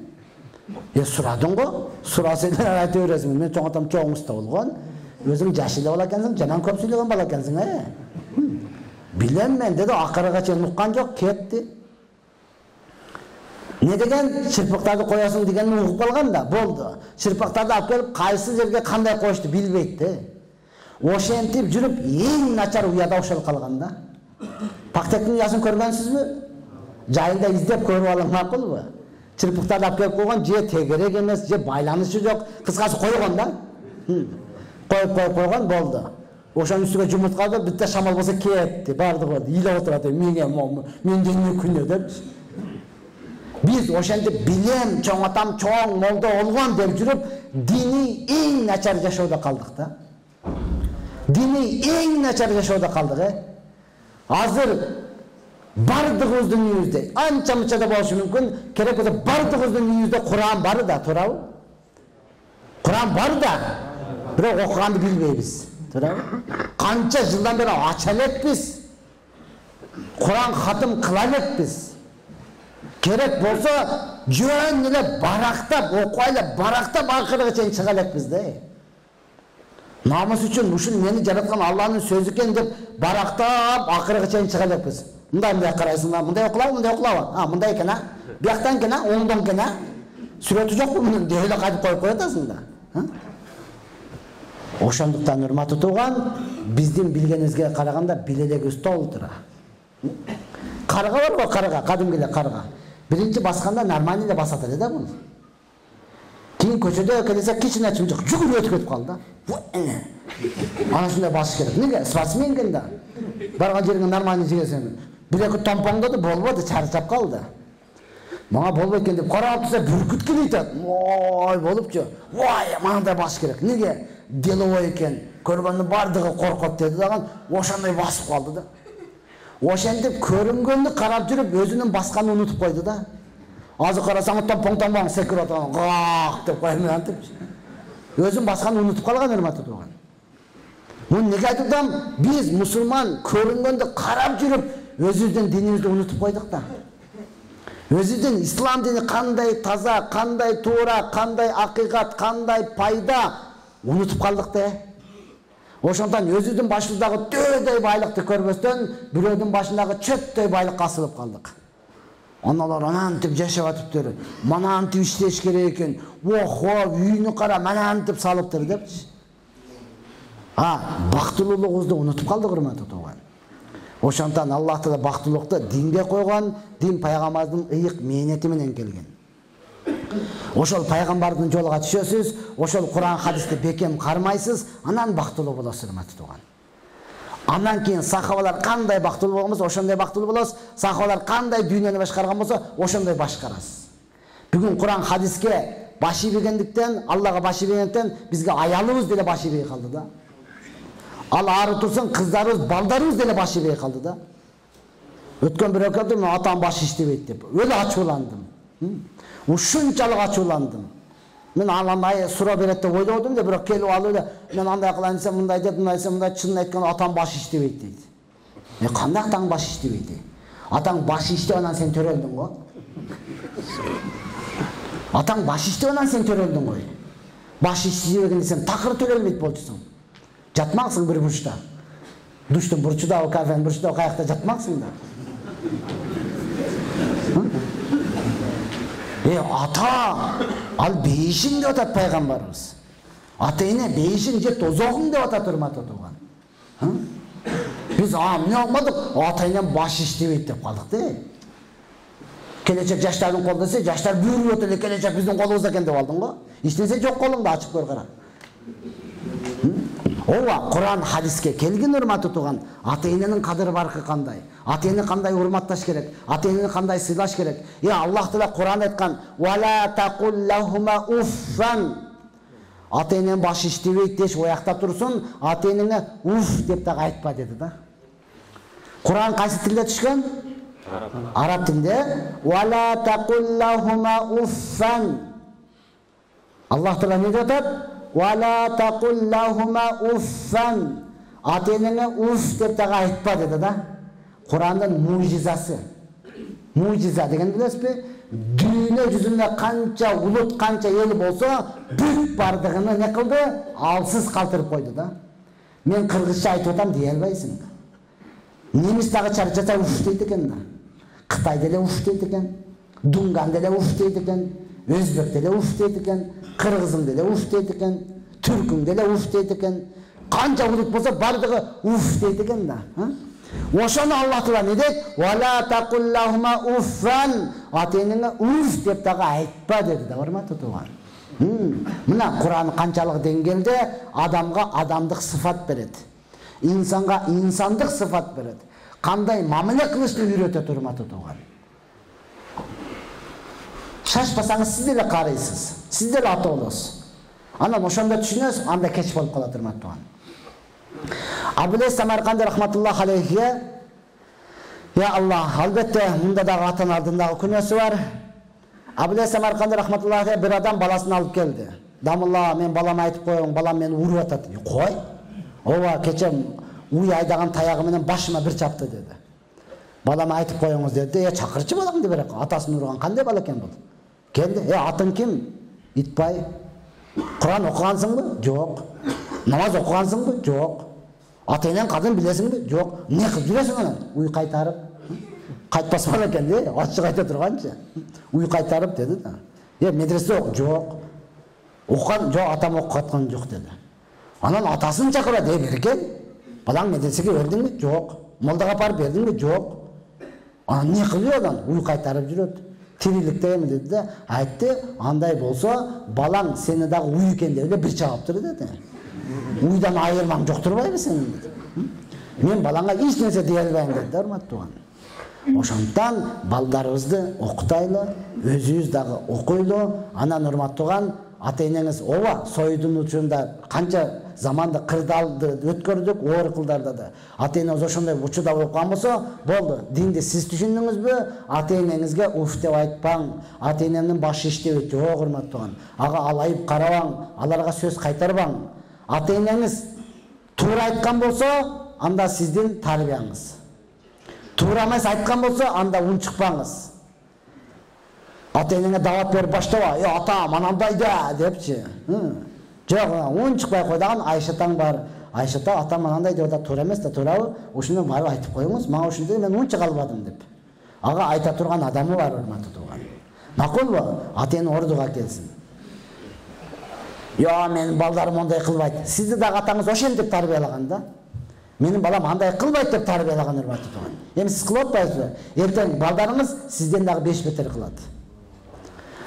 Сурадың го? Сураса эле айта бересиң. Мен чоң атам чоң уста болгон. Өзүң жаш эле бала экенсиң, жаман көп сүйлөгөн бала экенсиң, Билем мен деди, акырга чейин уккан жок, кетти. Не деген чырпыктарды коясың дегенди угуп калган да, болду. Чырпыктарды алып келип кайсы жерге кандай коюшту билбейт да. Ошентип жүрүп эң начар уяда ошол калган да. Пахтектин уясын көргөнсүзбү? Жайында издеп көрүп алып макулбу? Чырпыктарды алып келип койгон, же тегерек эмес, же байланышы жок, кыскасы койгон да. Коюп койгон болду. Ошонун үстүгө жумурткалды, битте шамал болсо кетти, бардыгы ыйлап отурат, мен дене күнө деп. Биз ошентип билем, чоң атам чоң молдо болгон деп жүрүп, дини эң начар жашоодо калдык да. Дини эң начар жашоодо калдык, Азыр бардыгыбыздын үйүбүздө, анча-мынча да болушу мүмкүн, керек болсо бардыгыбыздын үйүбүздө Куран бар да, туурабы? Куран бар да, бирок окуганды билбейбиз. Канча жылдан бери ача элекпиз. Куран хатым кыла элекпиз. Керек болсо жөн эле барактап, окуй эле барактап акырга чейин чыга элекпиз да. Намыс үчүн ушул мени жараткан Алланын сөзү экен деп барактап акырга чейин чыга элекпиз. Мындай карайсың, мындай окулабы? Мындай экен, бияктан экен, оңдон экен, сүрөтү жокпу мунун деп эле кайтып коюп коятасың да. Ошондуктан урматтуу тууган, биздин билгенибизге караганда билелегибиз толтура. Карга бар го, карга, кадимки эле карга. Биринчи басканда нормально эле басат эле да бул. Кейін көшеде келесе кичине чымчык жүгүрүп өтүп кетип калды. Ана ушундай басыш керек. Неге? Спортсмен экен да. Барган жериңе нормально жегесең. Бир-эки томпоңдоду, болбоду, чарчап калды. Мага болбойт экен деп карап турса бүркүт келип атат. Ой, болупчу. Ой, мындай басыш керек. Неге? Деловой экен. Көргөндүн бардыгы коркот деди даган, ошондой басып калды да. Ошентип көрүнгөндү карап жүрүп өзүнүн басканын унутуп койду да. Азыр карасаң томпоң секирип атат. Гак деп коймун антип. Өзүн басканын унутуп калган урматтуу туган. Муну неге айтып атам? Биз мусулман көрүнгөндү карап жүрүп өзүбүздүн динибизди унутуп койдук да. Өзүбүздүн ислам дини кандай таза, кандай туура, кандай акыйкат, кандай пайда унутуп калдык да. Ошондон өзүбүздүн башыбыздагы дөйдөй байлыкты көрбөстөн бирөөдүн башындагы чөптөй байлыкка асылып калдык. Аналар анантип жашап атыптыр, манантип иштеш керек экен, охо, үйүнү кара, манантип салыптыр депчи. Бактылуулугубузду унутуп калдык урматтуу туган. Ошондон Аллах Таала бактылуулукту динге койгон, дин пайгамбардын ыйык мээнети менен келген. Ошол пайгамбардын жолуга түшөсүз, ошол Куран хадисти бекем кармайсыз, анан бактылуу болосуз урматтуу туган. Андан кийин сахабалар кандай бактылуу болгон болсо, ошондой бактылуу болосуз. Сахабалар кандай дүйнөнү башкарган болсо, ошондой башкарасыз. Бүгүн Куран хадиске баш ийбегендиктен, Аллага баш ийбегендиктен бизге аялыбыз деле баш ийбей калды да. Ал ары турсун кыздарыбыз, балдарыбыз деле баш ийбей калды да. Өткөн бирөө келди, мен атам баш иштебейт деп. Өлө ачууландым. Ушунчалык ачууландым. Мен анан суроо берет деп ойлодум да, бирок келип алып эле мен андай кылайын десем, мындай деп, мындай чынын айтканда атам баш иштебейт дейт. Кандай атаң баш иштебейт? Атаң баш иштеп анан сен төрөлдүң го. Атаң баш иштеп анан сен төрөлдүң го. Баш иштебеген сен такыр төрөлбөйт болчусуң. Жатмаксың бир бурчта. Душтун бурчуда, кафенин бурчуда, каякта жатмаксың да. Ата, ал бейишиң деп атат пайгамбарыбыз. Ата эне бейишиң же тозогуң деп атат урматтуу туган. Биз эмне алмадык? Ата энем баш иштебейт деп калдык да. Келечек жаштардын колунда десе, жаштар бүйрүп эле келечек биздин колубузда экен деп алдың го. Иштесе жок колуңда ачып көр кара. Ооба, Куран хадиске келген урматтуу туган, ата эненин кадыры баркы кандай, ата энени кандай урматташ керек, ата энени кандай сыйлаш керек. Аллах Таала Куран айткан: "Вала тaqul lahuma uffan". Ата энен баш иштебейт деш оякта турсун, ата энеңе уф деп дагы айтпа деди да. Куран кайсы тилде түшкөн? Араб тилинде. "Вала taqul lahuma uffan". Аллах Таала не деп атат? Вала тaqul lahuma uffan. Ата энеңе уф деп дагы айтпа деди да. Курандын мужизасы. Мужиза деген билесизби? Дүйнө жүзүндө канча улут, канча эл болсо, бүт бардыгын не кылды? Алсыз калтырып койду да. Мен кыргызча айтып атам дей албайсың. Немис дагы чарчаса уф дейт экен да. Кытай деле уф дейт экен. Дунган деле уф дейт экен. Өзбек деле уф дейт экен. Кыргызың деле уф дейт экен. Түркүң деле уф дейт экен. Канча улут болсо бардыгы уф дейт экен да. Ошону Аллах Таала не дейт? "Вала taqul lahuma uffan". Ата энеңе уф деп дагы айтпа деди да, урматтуу туган. Мына Куран канчалык деңгээлде адамга адамдык сыфат берет. Инсанга инсандык сыфат берет. Кандай мамиле кылышты үйрөтөт, урматтуу туган. Шашпасаңыз сиз деле карыйсыз. Сиз деле ата болосуз. Анан ошондо түшүнөсүз, анда кеч болуп калат, урматтуу туган. Абулей Самарканди рахматуллах алейхи, я Аллах, албетте мында дагы атанын алдындагы күнөөсү бар. Абулей Самарканди рахматуллах алейхи бир адам баласын алып келди. Дамулла, мен балама айтып коеюң, балам мени уруп атат. Кой? Ооба, кече уй айдаган таягы менен башыма бир чапты деди. Балама айтып коюңуз деди. Чакырчы балаңды берек. Атасын урган кандай бала экен бул? Келди. Атың ким? Итбай. Куран окугансыңбы? Жок. Намаз окугансыңбы? Жок. Ата энең кадыр билесиңби? Жок. Не кылып жүрөсүң анан? Уй кайтарып. Кайтпас бала экен де, ачык айта турганчы. Уй кайтарып деди да. Медресе ок? Жок. Окуган? Жок, атам окуп аткан жок деди. Анан атасын чакыра дей берген. Балаң медресеге бердиңби? Жок. Молдага апарып бердиңби? Жок. Анан не кылып анан? Уй кайтарып жүрөт. тириликте эми деди да, айтты, андай болсо балаң сени дагы уй экен деп эле бир чабыптыр деди. Уйдан айырмаң жок турбайбы сенин деди. Мен балаңа эч нерсе дей албайм деди да, урматтуу тууган. Ошондуктан балдарыбызды окутайлы, өзүбүз дагы окуйлу. Анан урматтууган, ата-энеңиз ооба союдун учурунда канча заманды кырдаалды өткөрдүк, оор кылдарда да. Ата-энеңиз ошондой учурда болуп калган болсо, болду. Динди сиз түшүндүңүзбү? Ата-энеңизге уф деп айтпаң. Ата-энемдин башы иштебейт. Жок, урматтууган. Ага алайып карабаң, аларга сөз кайтарбаң. Ата-энеңиз туура айткан болсо, анда сиздин тарбияңыз. Туура эмес айткан болсо, анда унчукпаңыз. Ата-энеңе дават берип баштаба, атам анандай да депчи. Жок, унчукпай кой даган Айшатаң бар. Айшата атам анандай деп да туура эмес да, туурабы? Ушуну барып айтып коюңуз, мага ушундай мен унча калбадым деп. Ага айта турган адамы бар, урматтуу тууган. Макулбу? Ата-эне ордуга келсин. Менин балдарым ондай кылбайт. Сизди дагы атаңыз ошентип тарбиялаган да. Менин балам андай кылбайт деп тарбиялаган, урматтуу тууган. Эми сиз кылып атпайсызбы? Эртең балдарыңыз сизден дагы 5 бетер кылат.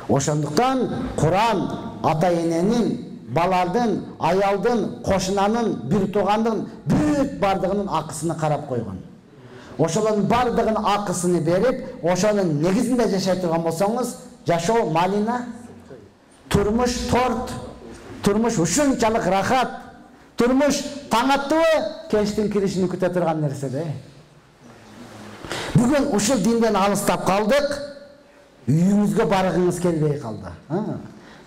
Ошондуктан Куран ата-эненин, балардын, аялдын, кошунанын, бир туугандын бүт бардыгынын акысына карап койгон. Ошолордун бардыгынын акысын берип, ошонун негизинде жашай турган болсоңуз, жашоо малина, турмуш торт, турмуш ушунчалык рахат, турмуш таң аттыбы, кештин киришин күтө турган нерсе да. Бүгүн ушул динден алыстап калдык, үйүңүзгө баргыңыз келбей калды.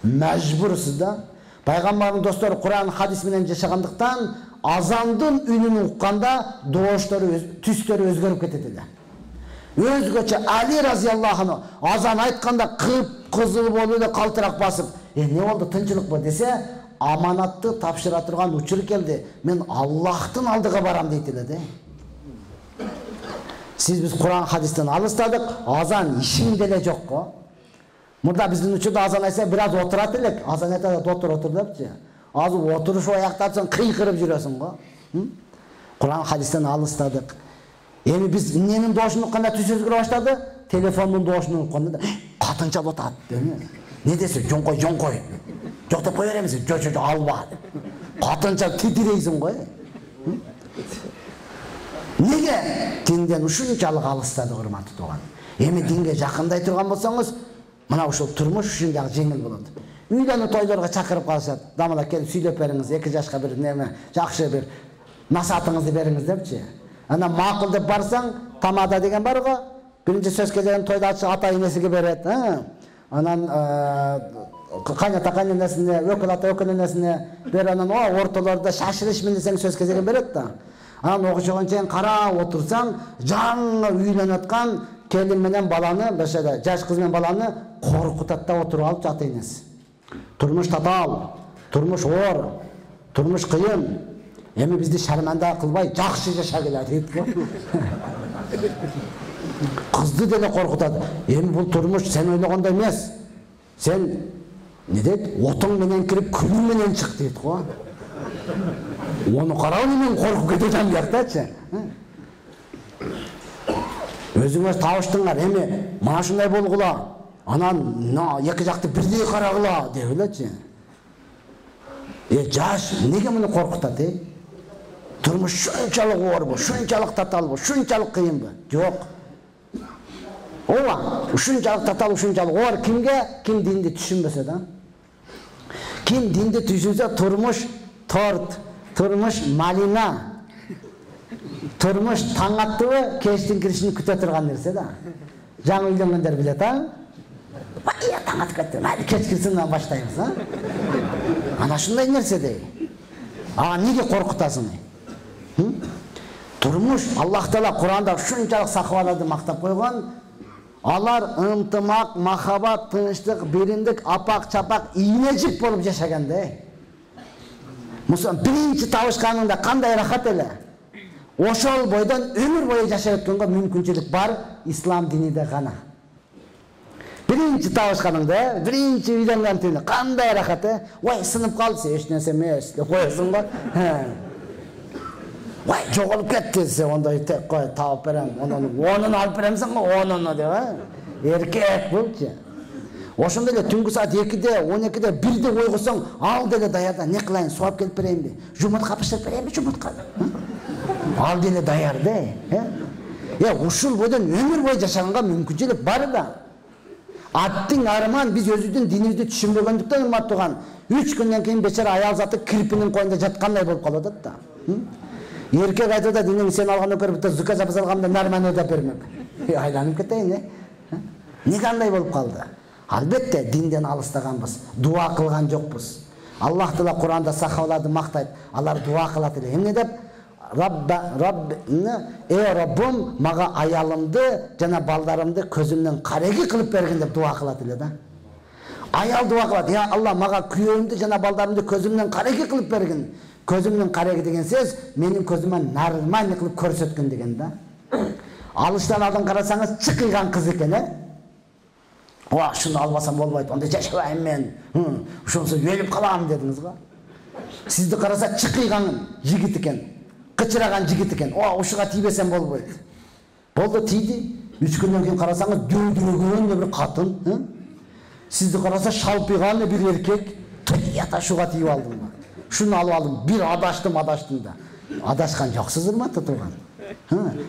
Мәжбүрсүз да. Пайгамбардын достору Куран, хадис менен жашагандыктан азандын үнүн укканда дооштору, түстөрү өзгөрүп кетет эле. Өзгөчө Али разияллаху анху азан айтканда кып-кызыл болуп эле калтырак басып, эмне болду, тынчылыкпы десе, аманатты тапшыра турган учур келди. Мен Аллахтын алдыга барам дейт эле да. Биз Куран хадистен алыстадык, азан ишинде эле жок го. Мурда биздин учурда азан айтса бир аз отурат элек, азан айтса отур депчи. Азыр отурушуп аяктатсаң кыйкырып жүрөсүң го. Куран хадистен алыстадык. Эми биз эмненин доошун укканда түз өзгөрө баштады? Телефондун доошун укканда катынча атат. Не десе, жоңкой. Жок деп кое беремиз, жок алба. Катынча титирейсиң го. Неге? Динден ушунчалык алыстады, урматтуу тууган. Эми динге жакындай турган болсоңуз, мына ушул турмуш ушунчалык жеңил болот. Үйлөнүү тойлорго чакырып калышат. Дамала келип сүйлөп бериңиз, 2 жашка бир неме, жакшы бир насаатыңызды бериңиз депчи. Анан макул деп барсаң, тамада деген бар го. Биринчи сөз кезеген тойда ата-энесиге берет. Анан кайната-кайненесине, өкүл ата өкүлөнесине бер, анан ортолордо шашылыш менен десең сөз кезеген берет да. Анан окушогон чейин карап отурсаң, жаңы үйлөнүп аткан келин менен баланы, башада жаш кыз менен баланы коркутат да отуруп алып ата-энеси. Турмуш татаал, турмуш оор, турмуш кыйын. Эми бизди шарманда кылбай жакшы жаша келе дейт го. Кызды деле коркутат. Эми бул турмуш сен ойлогондой эмес. Сен не дейт? Отуң менен кирип, күлүң менен чык дейт го. Onu карап мен коркуп кетем бияктачы. Өзүңөр табыштыңар, эми мына ушундай болгула. Анан эки жакты бирдей карагыла деп элечи. Жаш неге муну коркутат? Турмуш шунчалык оорбу, шунчалык таталбы, шунчалык кыйынбы? Жок. Ооба, ушунчалык татал, ушунчалык оор кимге? Ким динди түшүнбөсө да. Ким динди түшүнсө, турмуш торт, турмуш малина, турмуш таң аттыбы, кештин киришин күтө турган нерсе да. Жаңы үйлөнгөндөр билет, таң атып кетти, майли кеч кирсиңден баштайбыз, Ана шундай нерсе дей. Неге коркутасың? Турмуш, Аллах Таала Куранда ушунчалык сахабаларды мактап койгон. Алар ынтымак, махабат, тынчтык, бириндик, апак-чапак, ийнежик болуп жашаган да. Мусулман биринчи табышканында кандай рахат эле. Ошол бойдон өмүр бою жашап өткөнгө мүмкүнчүлүк бар ислам диниде гана. Биринчи табышканыңда, биринчи үйлөнгөндө кандай рахат, Ой, сынып калды, эч нерсе эмес деп коесуң го. Ой, жоголуп кетти десе, ондай тек кой, таап берем, онун алып беремсиң го, онуну деп, эркек болчу. Ошондой эле түнгү саат 2-де, 12-де, 1-де ойгосоң, ал деле даярда, не кылайын, сууап келип берейинби? Жумуртка бышырып берейинби, жумуртка? Ал деле даяр да. Ушул бойдон өмүр бою жашаганга мүмкүнчүлүк бар да. Аттың арман биз өзүбүздүн динибизди түшүнбөгөндүктөн урматтууган 3 күндөн кийин бечара аял заты кирпинин коюнда жаткандай болуп калып атат да. Эркек айтып атат, "Инең сен алгандан көрүп та зукка жапа салганда нарман өтөп бермек." Айланып кетейин, Неге андай болуп калды? Албетте динден алыстаганбыз, дуа кылган жокпуз. Аллах Таала Куранда сахабаларды мактайт, алар дуа кылат эле. Эмне деп? Раббым мага аялымды жана балдарымды көзүмдөн кареги кылып бергин деп дуа кылат эле да. Аял дуа кылат, "Я Алла, мага күйөөмдү жана балдарымды көзүмдөн кареги кылып бергин." Көзүмдөн кареги деген сөз менин көзүмө нормально кылып көрсөткөн деген да. Алыштан алдын карасаңыз чыкыйган кыз экен, Шуну албасам болбойт, онда жашабайм мен. Ошонсуз өлүп калам дедиңиз го. Сизди караса чыкыйган жигит экен, кычыраган жигит экен. Ушуга тийбесем болбойт. Болду, тийди. 3 күндөн кийин карасаңыз дөйдүрөгөн бир катын, Сизди караса шалпыйган бир эркек, тыята шуга тийип алдым. Шуну алып алдым, бир адаштым да. Адашкан жоксуз, урматтуу тууган.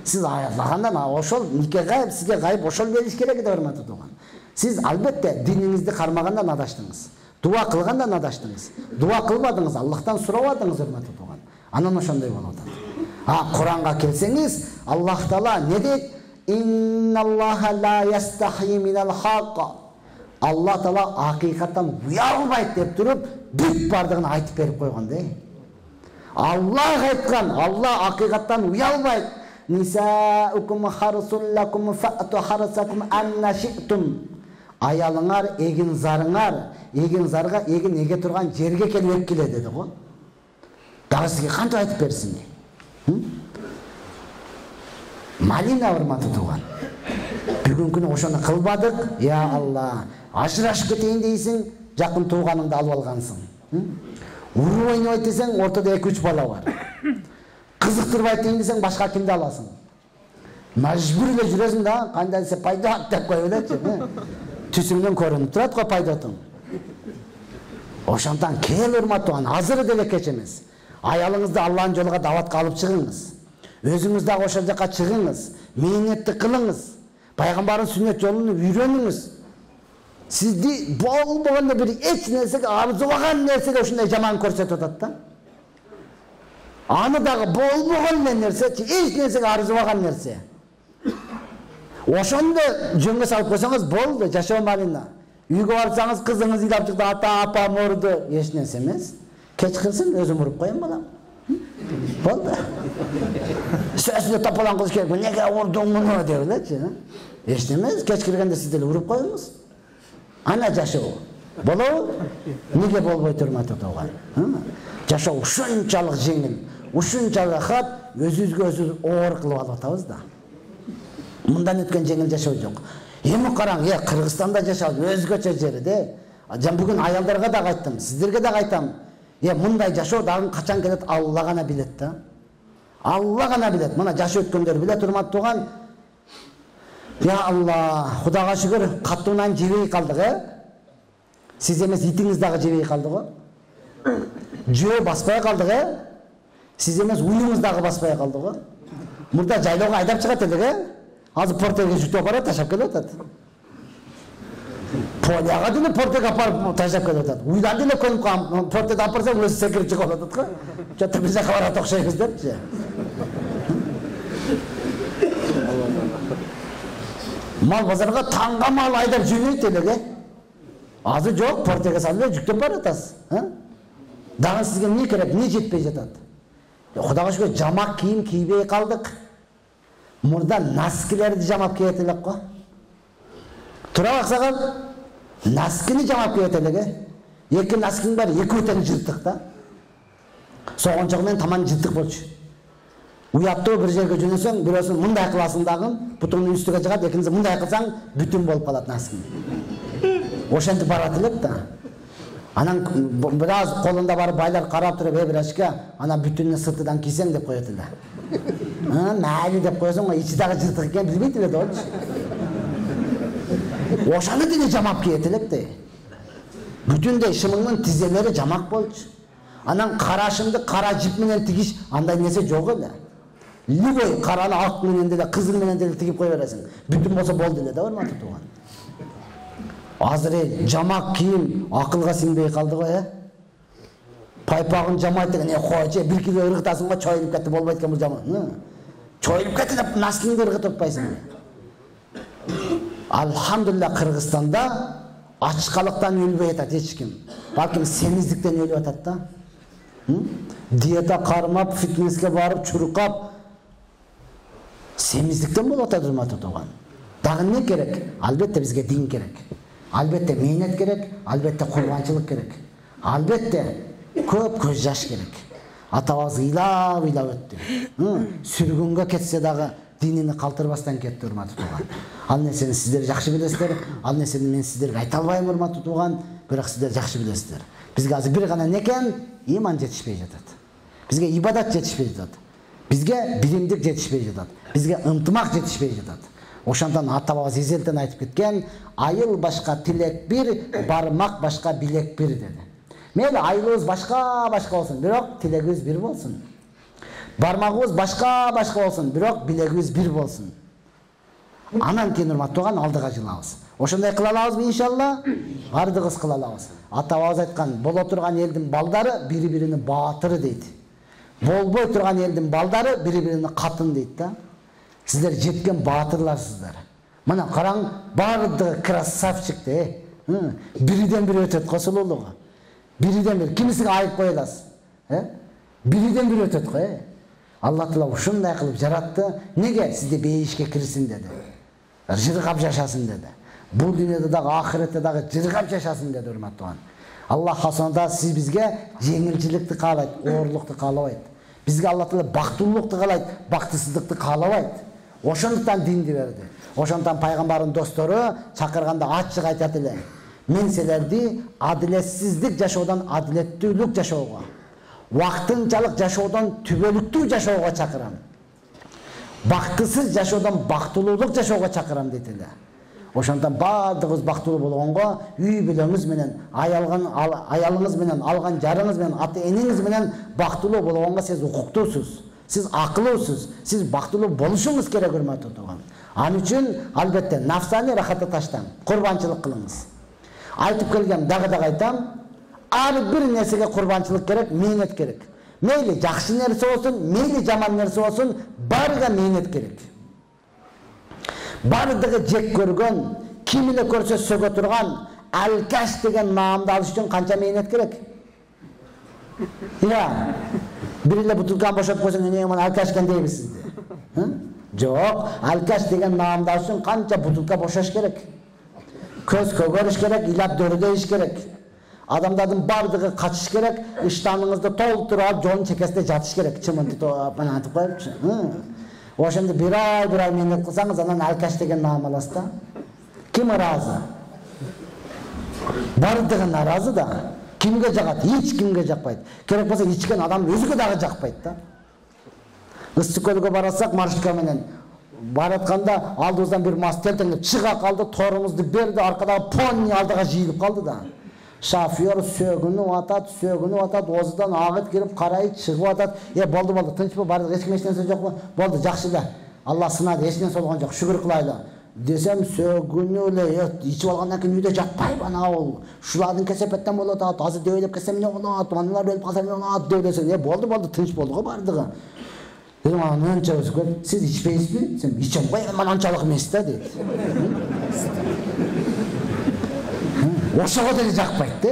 Сиз аялдагандан ошол нике гайып, сизге гайып ошол бериш керек деп урматтуу тууган. Сиз албетте диниңизди кармагандан адаштыңыз. Дуа кылгандан адаштыңыз. Дуа кылбадыңыз, Аллахтан сурабадыңыз, урматтуу тууган. Анан ошондой болуп атат. Куранга келсеңиз, Аллах Таала не дейт? Инналлаха ла ястахи минал хак. Аллах Таала акыйкаттан уялбайт деп туруп, бүт бардыгын айтып берип койгон да. Аллах айткан, Алла акыйкаттан уялбайт. Нисаукум харсул лакум фату харсакум анна ши'тум. Аялыңар эгин зарыңар, эгин зарга эгин эге турган жерге келип эккиле деди го. Дагы сизге кантип айтып берсин? Малина, урматтуу тууган. Бүгүнкү күнү ошону кылбадык. Я Алла, ажырашып кетейин дейсиң, жакын тууганыңды алып алгансың. Уруп ойнойт десең, ортодо 2-3 бала бар. Кызыктырбайт дейин десең, башка кимди аласың? Мажбур эле жүрөсүң да, кандай десе пайдат деп коюп элечи. Түсүңдөн көрүнүп турат го пайдатың. Ошондон кел, урматтуу, азыр деле кеч эмес. Аялыңызды Аллахтын жолуга даватка алып чыгыңыз. Өзүңүз дагы ошол жака чыгыңыз, мээнетти кылыңыз. Пайгамбардын сүннөт жолун үйрөнүңүз. Сизди болбогондо бир эч нерсеге арзубаган нерсеге ушундай жаман көрсөтүп атат да. Аны дагы болбогон нерсе, эч нерсеге арзубаган нерсе. Ошондо жөнгө салып койсоңуз болду, жашоо малына. Үйгө барсаңыз, кызыңыз ыйлап чыкты, ата, апа мурду, эч нерсе эмес. Кеч кылсын, өзүм уруп коем балам. Болду. Сөзүнө тапалан кылыш керек, неге урдуң муну деп элечи. Эч эмес, кеч киргенде сиз деле уруп коюңуз. Ана жашоо. Болобу? Неге болбойт, урматтуу тууган? Жашоо ушунчалык жеңил, ушунчалык рахат, өзүбүзгө өзүбүз оор кылып алып атабыз да. Мындан өткөн жеңил жашоо жок. Эми караң, Кыргызстанда жашабыз, өзгөчө жери де. Жан бүгүн аялдарга да айттым, сиздерге да айтам. Мындай жашоо дагы качан келет, Алла гана билет да. Алла гана билет. Мына жаш өткөндөр билет, урматтуу тууган. Я Алла, Кудайга шүгүр, каттуунан жебей калдык, Сиз эмес, итиңиз дагы жебей калды го. Жөө баспай калдык, Сиз эмес, уюңуз дагы баспай калды го. Мурда жайлоого айдап чыгат элек, Азыр портеге жүтүп апарат, ташап келип атат. Поляга деле портеге апарып ташап келип атат. Уйдан деле көнүп калган, портеге апарсаң өзү секирип чыгып атат го. Жата биз жака барат окшойбуз депчи. Мал базарга таңга мал айдап жүрмөйт элек, Азыр жок, портеге салып жүктөп баратасыз. Дагы сизге эмне керек, эмне жетпей жатат? Кудайга шүгүр, жамак кийим кийбей калдык. Мурда наскилерди жамап кийет элек го. Тура баксаңар, наскини жамап кийет элек, Эки наскиң бар, экөө тең жыртык да. Согончогу менен таман жыртык болчу. Уяттуу бир жерге жөнөсөң, бирөөсүн мындай кыласың дагы, бутуңдун үстүгө жыгат, экинчиси мындай кылсаң, бүтүн болуп калат наскиң. Ошентип барат элек да. Анан бир аз колунда барып байлар карап туруп, бир ашка, анан бүтүнүн сыртыдан кийсең деп коет эле. Майли деп койсоң, ичи дагы жыртык экен билбейт эле болчу. Ошаны деле жамап кийет элек да. Бүтүндөй шымыңдын тизелери жамак болчу. Анан карашымды кара жип менен тигиш андай нерсе жок эле. Любой караны ак менен деле, кызыл менен деле тигип кое бересиң. Бүтүн болсо болду эле да, урматтуу тууган. Азыр жамак кийим акылга сиңбей калды го, Пайпагын жамайт деген, койчу, 1 кило ыргытасың го, чоюлуп кетти, болбойт экен бул жамак. Чоюлуп кетти деп носкиңди ыргытып атпайсың. Алхамдулилlah, Кыргызстанда ачкалыктан өлбөй атат эч ким. Балким семиздиктен өлүп атат да. Диета кармап, фитнеске барып, чуркап, семиздиктен болуп атат, урматтуу тууган. Дагы эмне керек? Албетте бизге дин керек. Албетте мээнет керек, албетте курбанчылык керек. Албетте көп көз жаш керек. Атабыз ыйлап өттү. Сүргүнгө кетсе дагы динини калтырбастан кетти, урматтуу тууган. Ал нерсени сиздер жакшы билесиздер. Ал нерсени мен сиздерге айта албайм, урматтуу тууган, бирок сиздер жакшы билесиздер. Бизге азыр бир гана некен иман жетишпей жатат. Бизге ибадат жетишпей жатат. Бизге билимдик жетишпей жатат. Бизге ынтымак жетишпей жатат. Ошондон ата-бабабыз эзелден айтып кеткен, айыл башка тилек бир, бармак башка билек бир деди. Мейли айылыбыз башка болсун, бирок тилегибиз бир болсун. Бармагыбыз башка болсун, бирок билегибиз бир болсун. Анан кийин урматтуу тууган алдыга жылабыз. Ошондой кыла алабызбы иншалла? Бардыгыбыз кыла алабыз. Ата-бабабыз айткан, боло турган элдин балдары бири-биринин баатыры дейт. Болбой турган элдин балдары бири-биринин катын дейт да. Сиздер жеткен баатырларсыздар. Мына караң, бардыгы красавчик де. Бириден бири өтөт го сулуулугу. Бириден бири кимисиге айып кое аласыз? Бириден бири өтөт го. Алла Таала ушундай кылып жаратты. Неге сизди бейишке кирсин деди. Жыргап жашасын деди. Бул дүйнөдө дагы, ахиретте дагы жыргап жашасын деди, урматтуу тууган. Аллах хасонда сиз бизге жеңилчиликти каалайт, оорлукту каалабайт. Бизге Алла Таала бактылуулукту каалайт, бактысыздыкты каалабайт. Ошондуктан динди берди. Ошондуктан пайгамбардын достору чакырганда ачык айтат эле. Мен силерди адилетсиздик жашоодон адилеттүүлүк жашоого, вактынчалык жашоодон түбөлүктүү жашоого чакырам. Бактысыз жашоодон бактылуулук жашоого чакырам дейт эле. Ошондон бардыгыбыз бактылуу болгонго, үй бүлөңүз менен, аялыңыз менен, алган жарыңыз менен, ата-энеңиз менен бактылуу болгонго сиз укуктуусуз. Сиз акылуусуз, сиз бактылуу болушуңуз керек, урматтуу тууган. Ал үчүн албетте нафсани рахатты таштаң, курбанчылык кылыңыз. Айтып келгем, дагы айтам, ар бир нерсеге курбанчылык керек, мээнет керек. Мейли жакшы нерсе болсун, мейли жаман нерсе болсун, барыга мээнет керек. Бардыгы жек көргөн, ким эле көрсө сөгө турган алкаш деген наамды алыш үчүн канча мээнет керек? Бир эле бутылканы бошотуп койсоң, эмне мына алкаш экен дейбиз сизди. Жок, алкаш деген наамды алыш үчүн канча бутылка бошош керек? Көз көгөрүш керек, илап дөрүдөйүш керек. Адамдардын бардыгы качыш керек, ыштаныңызды толтуруп алып, жолдун чекесинде жатыш керек. Чымынды айтып коюпчу. Ошондо бир ай мээнет кылсаңыз, анан алкаш деген наам аласыз да. Ким ыраазы? Бардыгы наразы да. Кимге жагат? Эч кимге жакпайт. Керек болсо ичкен адам өзүгө дагы жакпайт да. Ысык көлгө барасак, маршрутка менен баратканда алдыбыздан бир мас телтеңдеп чыга калды, торумузду берди, аркадагы пони алдыга жыйылып калды да. Шофер сөгүнүп атат, озудан агыт кирип карайт, чыгып атат. Болду, тынчпы, бардык, эч ким эч нерсе жокпу? Болду, жакшы да. Алла сынады, эч нерсе болгон жок, шүгүр кылайлы. Десем сөгүнүп эле, ичип алгандан кийин үйдө жатпайбы ана ол. Ушулардын кесепеттен болот, азыр дөйлөп кетсем эмне болот, аналар өлүп калса эмне болот деп десе, болду, тынч болду го бардыгы. Дедим, анча өзгөрүп, сиз ичпейсизби? Сен ичем го, мен анчалык эмес да дейт. Ошого деле жакпайт да.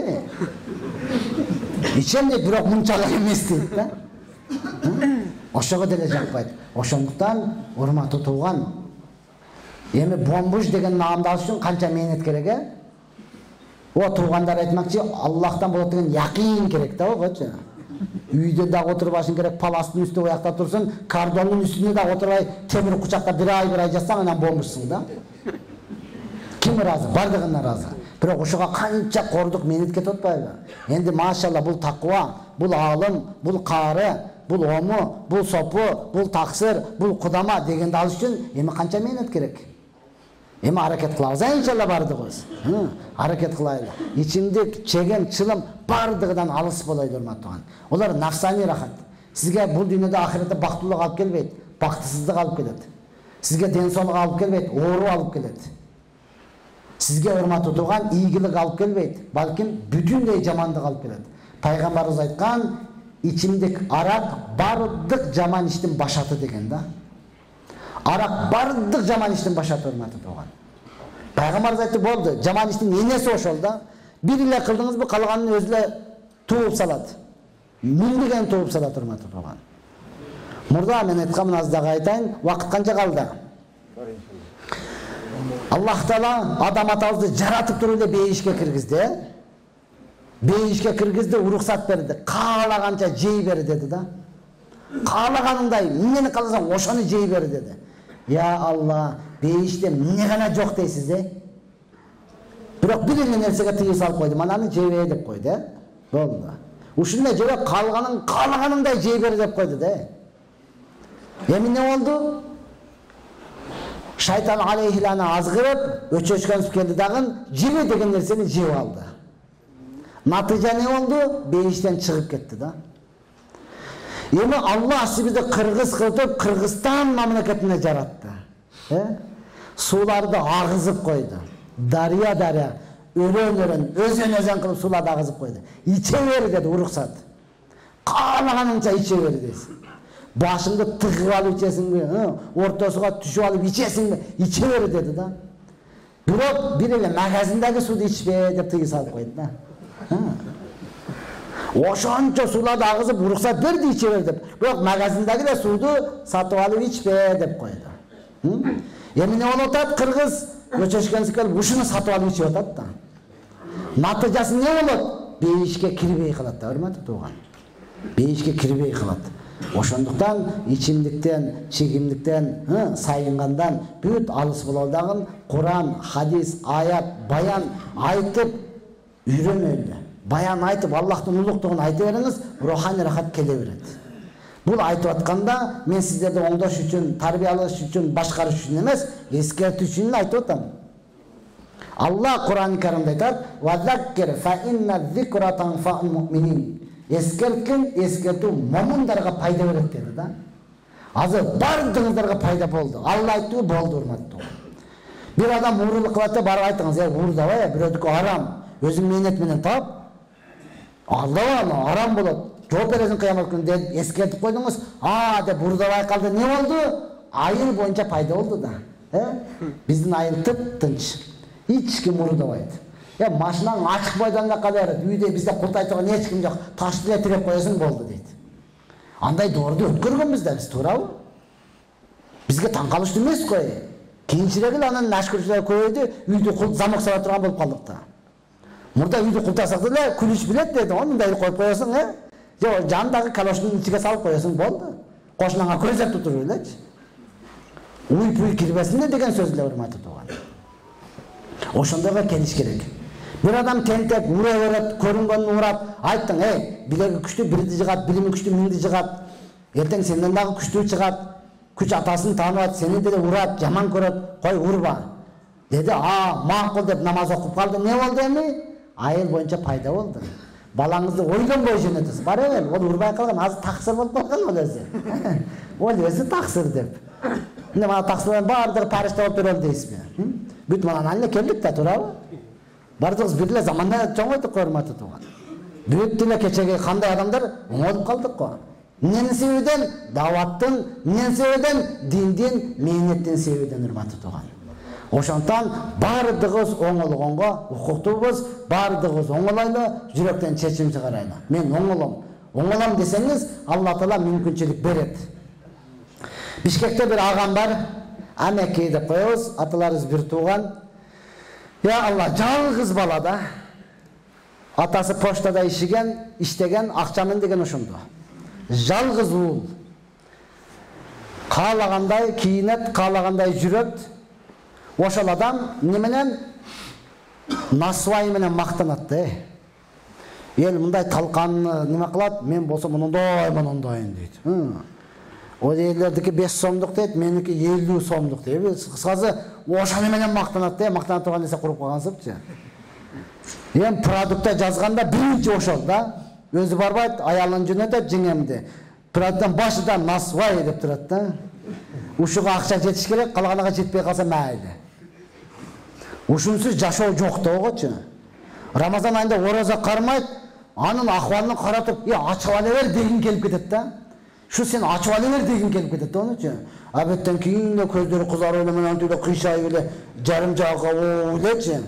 Ичем дейт, бирок мынчалык эмес дейт да. Ошого деле жакпайт. Ошондуктан урматтуу тууган, эми бомбуш деген наамды алыш үчүн канча мээнет керек, туугандар айтмакчы, Аллахтан болот деген якын керек да огочу. Үйдө дагы отурбашың керек, паластын үстүндө уякта турсун, кардонун үстүндө дагы отурбай, темир кучакта бир ай жатсаң, анан бомбушсуң да. Ким ыраазы? Бардыгы наразы. Бирок ошого канча кордук мээнет кетип атпайбы? Энди машалла, бул таква, бул аалым, бул каары, бул ому, бул сопу, бул таксыр, бул кудама дегенди алыш үчүн эми канча мээнет керек? Эми аракет кылабыз, иншалла бардыгыбыз. Аракет кылайлы. Ичимдик, чеген, чылым бардыгынан алыс болойлу, урматтуу тууган. Олар нафсани рахат. Сизге бул дүйнөдө ахиретте бактылык алып келбейт, бактысыздык алып келет. Сизге ден соолук алып келбейт, оору алып келет. Сизге урматтуу тууган ийгилик алып келбейт, балким бүтүндөй жамандык алып келет. Пайгамбарыбыз айткан, ичимдик арак бардык жаман иштин башаты деген да. Арак бардык жаман иштин башаты, урматтуу тууган. Пайгамбарыбыз айтты, болду, жаман иштин энеси ошол да. Бир эле кылдыңызбы, калганын өзү эле тууп салат. Миңдеген тууп салат, урматтуу тууган. Мурда мен айткан аз дагы айтайын, убакыт канча калды? Аллах Таала адам атабызды жаратып туруп эле бейишке киргизди. Бейишке киргизди, уруксат берди. Каалаганча жей бер деди да. Каалаганыңдай, эмнени кааласаң ошону жей бер деди. Я Алла, бейиште эмне гана жок дейсиз, Бирок бир эле нерсеге тыйым салып койду. Мананы жебей деп койду, Болду. Ушундай жебе каалаганыңдай жей бер деп койду, Эми эмне болду? Шайтан алейхиланы азгырып, өчөшкөнүп келди дагы, жебе деген нерсени жеп алды. Натыйжа эмне болду? Бейиштен чыгып кетти да. Эми Аллах сибизди кыргыз кылып, Кыргызстан мамлекетине жаратты. Сууларды агызып койду. Дария, өрөн, өзөн кылып сууларды агызып койду. Иче бер деди, уруксат. Каалаганыңча иче бер дейсиң. Башыңды тыгып алып ичесиңби, ортосуга түшүп алып ичесиңби, иче бер деди да. Бирок бир эле магазиндеги сууну ичпе деп тыйым салып койду да. Ошончо сууларды агызып уруксат берди, иче бер деп. Бирок магазиндеги эле сууну сатып алып ичпе деп койду. Эми эмне болуп атат? Кыргыз өчөшкөнсү келип ушуну сатып алып ичип атат да. Натыйжасы эмне болот? Бейишке кирбей калат да, урматтуу тууган. Бейишке кирбей калат. Ошондуктан ичимдиктен, чегимдиктен, сайынгандан бүт алыс бололу дагы Куран, хадис, аят, баян айтып үйрөнөлү. Баян айтып Аллахтын улуктугун айта бериңиз, руханий рахат келе берет. Бул айтып атканда мен сиздерди оңдош үчүн, тарбиялаш үчүн, башкарыш үчүн эмес, эскертүү үчүн айтып атам. Аллах Куран-ы Каримде айтат: "Ва заккир фа инна зикра танфа'ул му'минин." Ескертүү момундарга пайда берет деди да. Азыр бардыгыңыздарга пайда болду. Алла айтты, болду, урматтуу. Бир адам уурулук кылат, барып айтыңыз, уурдабай, бирөөдүкү арам, өзүң мээнет менен тап. Алдабай, арам болот. Жооп бересиң кыямат күнүндө, эскертип койдуңуз. Деп уурдабай калды, эмне болду? Айыл боюнча пайда болду да. Биздин айыл тып-тынч. Эч ким уурдабайт. Машинаң ачык бойдонда кала берет. Үйдө бизде куртай турган эч ким жок. Ташты эле тиреп коесуң болду дейт. Андай доорду өткөргөнбүз да биз, туурабы? Бизге таң калыштуу эмес го. Кийинчерээк эле анан нашкүрчүлөр көбөйдү, үйдү замок сала турган болуп калдык да. Мурда үйдү култасак деле күлүш билет деди. Мындай коюп коесуң, Же жандагы калоштун ичиге салып коесуң, болду. Кошунаңа көзөп туруп элечи. Уй-пуй кирбесин деген сөз эле, урматтуу тууган. Ошондойго келиш керек. Бир адам тентек, ура берет, көрүнгөнүн урап, айттың, билеги күчтүү бирди жыгат, билими күчтүү миңди жыгат. Эртең сенден дагы күчтүү чыгат. Күч атасын тааныбайт, сени деле урат, жаман көрөт, кой урба. Деди, макул деп намаз окуп калды. Эмне болду эми? Айыл боюнча пайда болду. Балаңызды ойлонбой жөнөтөсүз. Бар ол урбай калган, азыр таксыр болуп калган ол өзү. Ол өзү таксыр деп. Эмне мана таксырдын баардыгы паришта болуп берет дейсизби? Бүт мана эле келдик да, туурабы? Бардыгыбыз бир эле заманда чоңойдук, урматтуу тууган. Бүт эле кечеги кандай адамдар оңолуп калдык го. Эмненин себебинен? Даваттын, эмненин себебинен? Диндин, мээнеттин себебинен, урматтуу тууган. Ошондон бардыгыбыз оңолгонго укуктуубуз, бардыгыбыз оңолойлу, жүрөктөн чечим чыгарайлы. Мен оңолом десеңиз, Алла Таала мүмкүнчүлүк берет. Бишкекте бир агам бар, Амеки деп коебуз, аталарыбыз бир тууган. Я Алла, жалгыз бала да. Атасы поштада иштеген, акчамын деген ошондо. Жалгыз уул. Каалагандай кийинет, каалагандай жүрөт. Ошол адам неменен? Насыбай менен мактанат да. Эл мындай талканны неме кылат, мен болсом мондоймун дейт. O jерлердики 5 сомдук дейт, меники 50 сомдук дейт. Кыскасы ошону менен мактанат да, мактанат турган нерсе куруп калгансыпчы. Эми продуктта жазганда биринчи ошол да. Өзү барбайт, аялын жөнөтөт жеңемди. Продукттан башыдан насыбай деп турат да. Ушуга акча жетиш керек, калганыга жетпей калса майли. Ушунсуз жашоо жок да огочу. Рамазан айында ораза кармайт, анын акыбалын каратып, ачып ала бер дегин келип кетет да. Şu sen açıp alınır degin gelip ketedi onun için. Abetten keyin de közleri kızarıyor hemen öyle kıyşayı öyle jarım jağga oylayçı.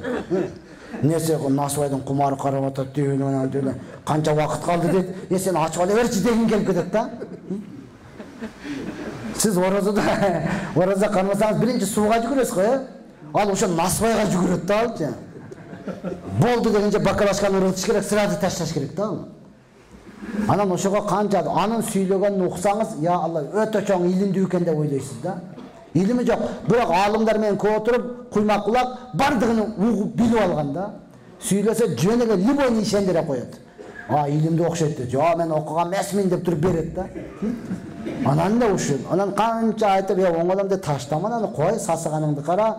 Nese Nasıbay'dan kumarı karab atat diyor öyle kança vakit kaldı dedi. Ya sen açıp alıverçi degin gelip ketedi da. Siz oraza kalmasanız birinci suğa жүгүрөсүз го. Al ошо Насыбайга жүгүрөт да алчы. Болду дегенче бакалашканы ыргытыш керек, сразу ташташ керек да. Анан ошого канча анын сүйлөгөнүн уксаңыз, я Алла өтө чоң илимдүү экен деп ойлойсуз да. Илими жок, бирок аалымдар менен көп отуруп, куймак кулак бардыгын угуп билип алган да. Сүйлөсө жөн эле любойну ишендире коет. Илимди окшойт деп, мен окуган эмесмин деп туруп берет да. Анан да ушул. Анан канча айтып, оңолом деп таштама, анан кой, сасыганыңды кара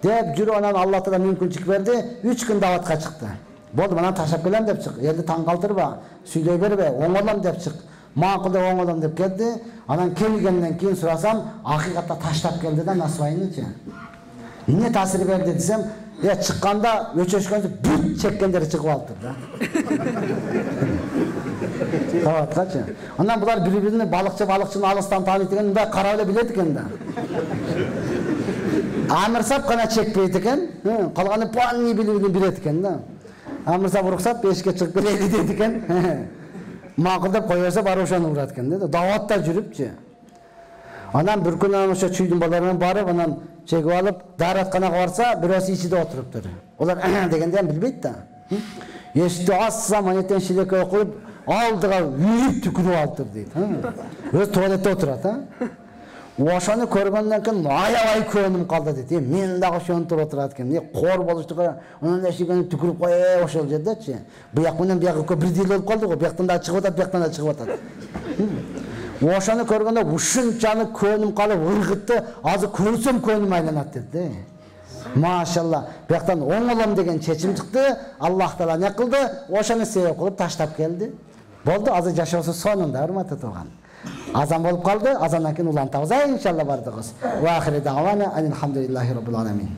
деп жүрүп, анан Алла Таала мүмкүнчүлүк берди, 3 күн даватка чыкты. Болду, мына таштап келем деп чык. Элди таң калтырба, сүйлөй бербе, оңолом деп чык. Макул деп оңолом деп келди. Анан келгенден кийин сурасам, акыйкатта таштап келди да Насыбайнычы. Эмне таасир берди десем, чыкканда өчөшкөндө бүт чеккендери чыгып алыптыр да. Таваткачы. Андан булар бири-бирине балыкчыны алыстан тааныйт экен, мындай карап эле билет экен да. Амырсап гана чекпейт экен, калганы полный билет экен да. Амырсап уруксат бешке чыгып келели дейт экен. Макул деп кое берсе барып ошону урат экен да. Даватта жүрүпчү. Анан бир күн ошо чүйдүн балдарынан барып, анан чегип алып, дааратканага барса, бирөөсү ичиде отуруптур. Олар дегенде билбейт да. Эшикти ачсам, анетен шилекке окуп, алдыга үйүп түкүрүп алыптыр дейт. Өз туалетте отурат, Ошону көргөндөн кийин аябай көңүм калды дейт. Мен дагы ошентип отурат экен. Кор болуштуга, анан эшигин түкүрүп кое ошол жердечи. Буяк менен бияк бирдей болуп калды го. Бияктан да чыгып атат, бияктан да чыгып атат. Ошону көргөндө ушунчаны көңүм калып ыргытты. Азыр көрсөм көңүм айланат деди. Машалла. Бияктан оңолом деген чечим чыкты. Аллах Таала не кылды? Ошону себеп кылып таштап келди. Болду, азыр жашоосу сонунда, урматтуу тууган. Azan bolup kaldı, azandan keyin ulantабыз, inşallah bardığız. Ve ahire davana, elhamdülillahi rabbil alamin.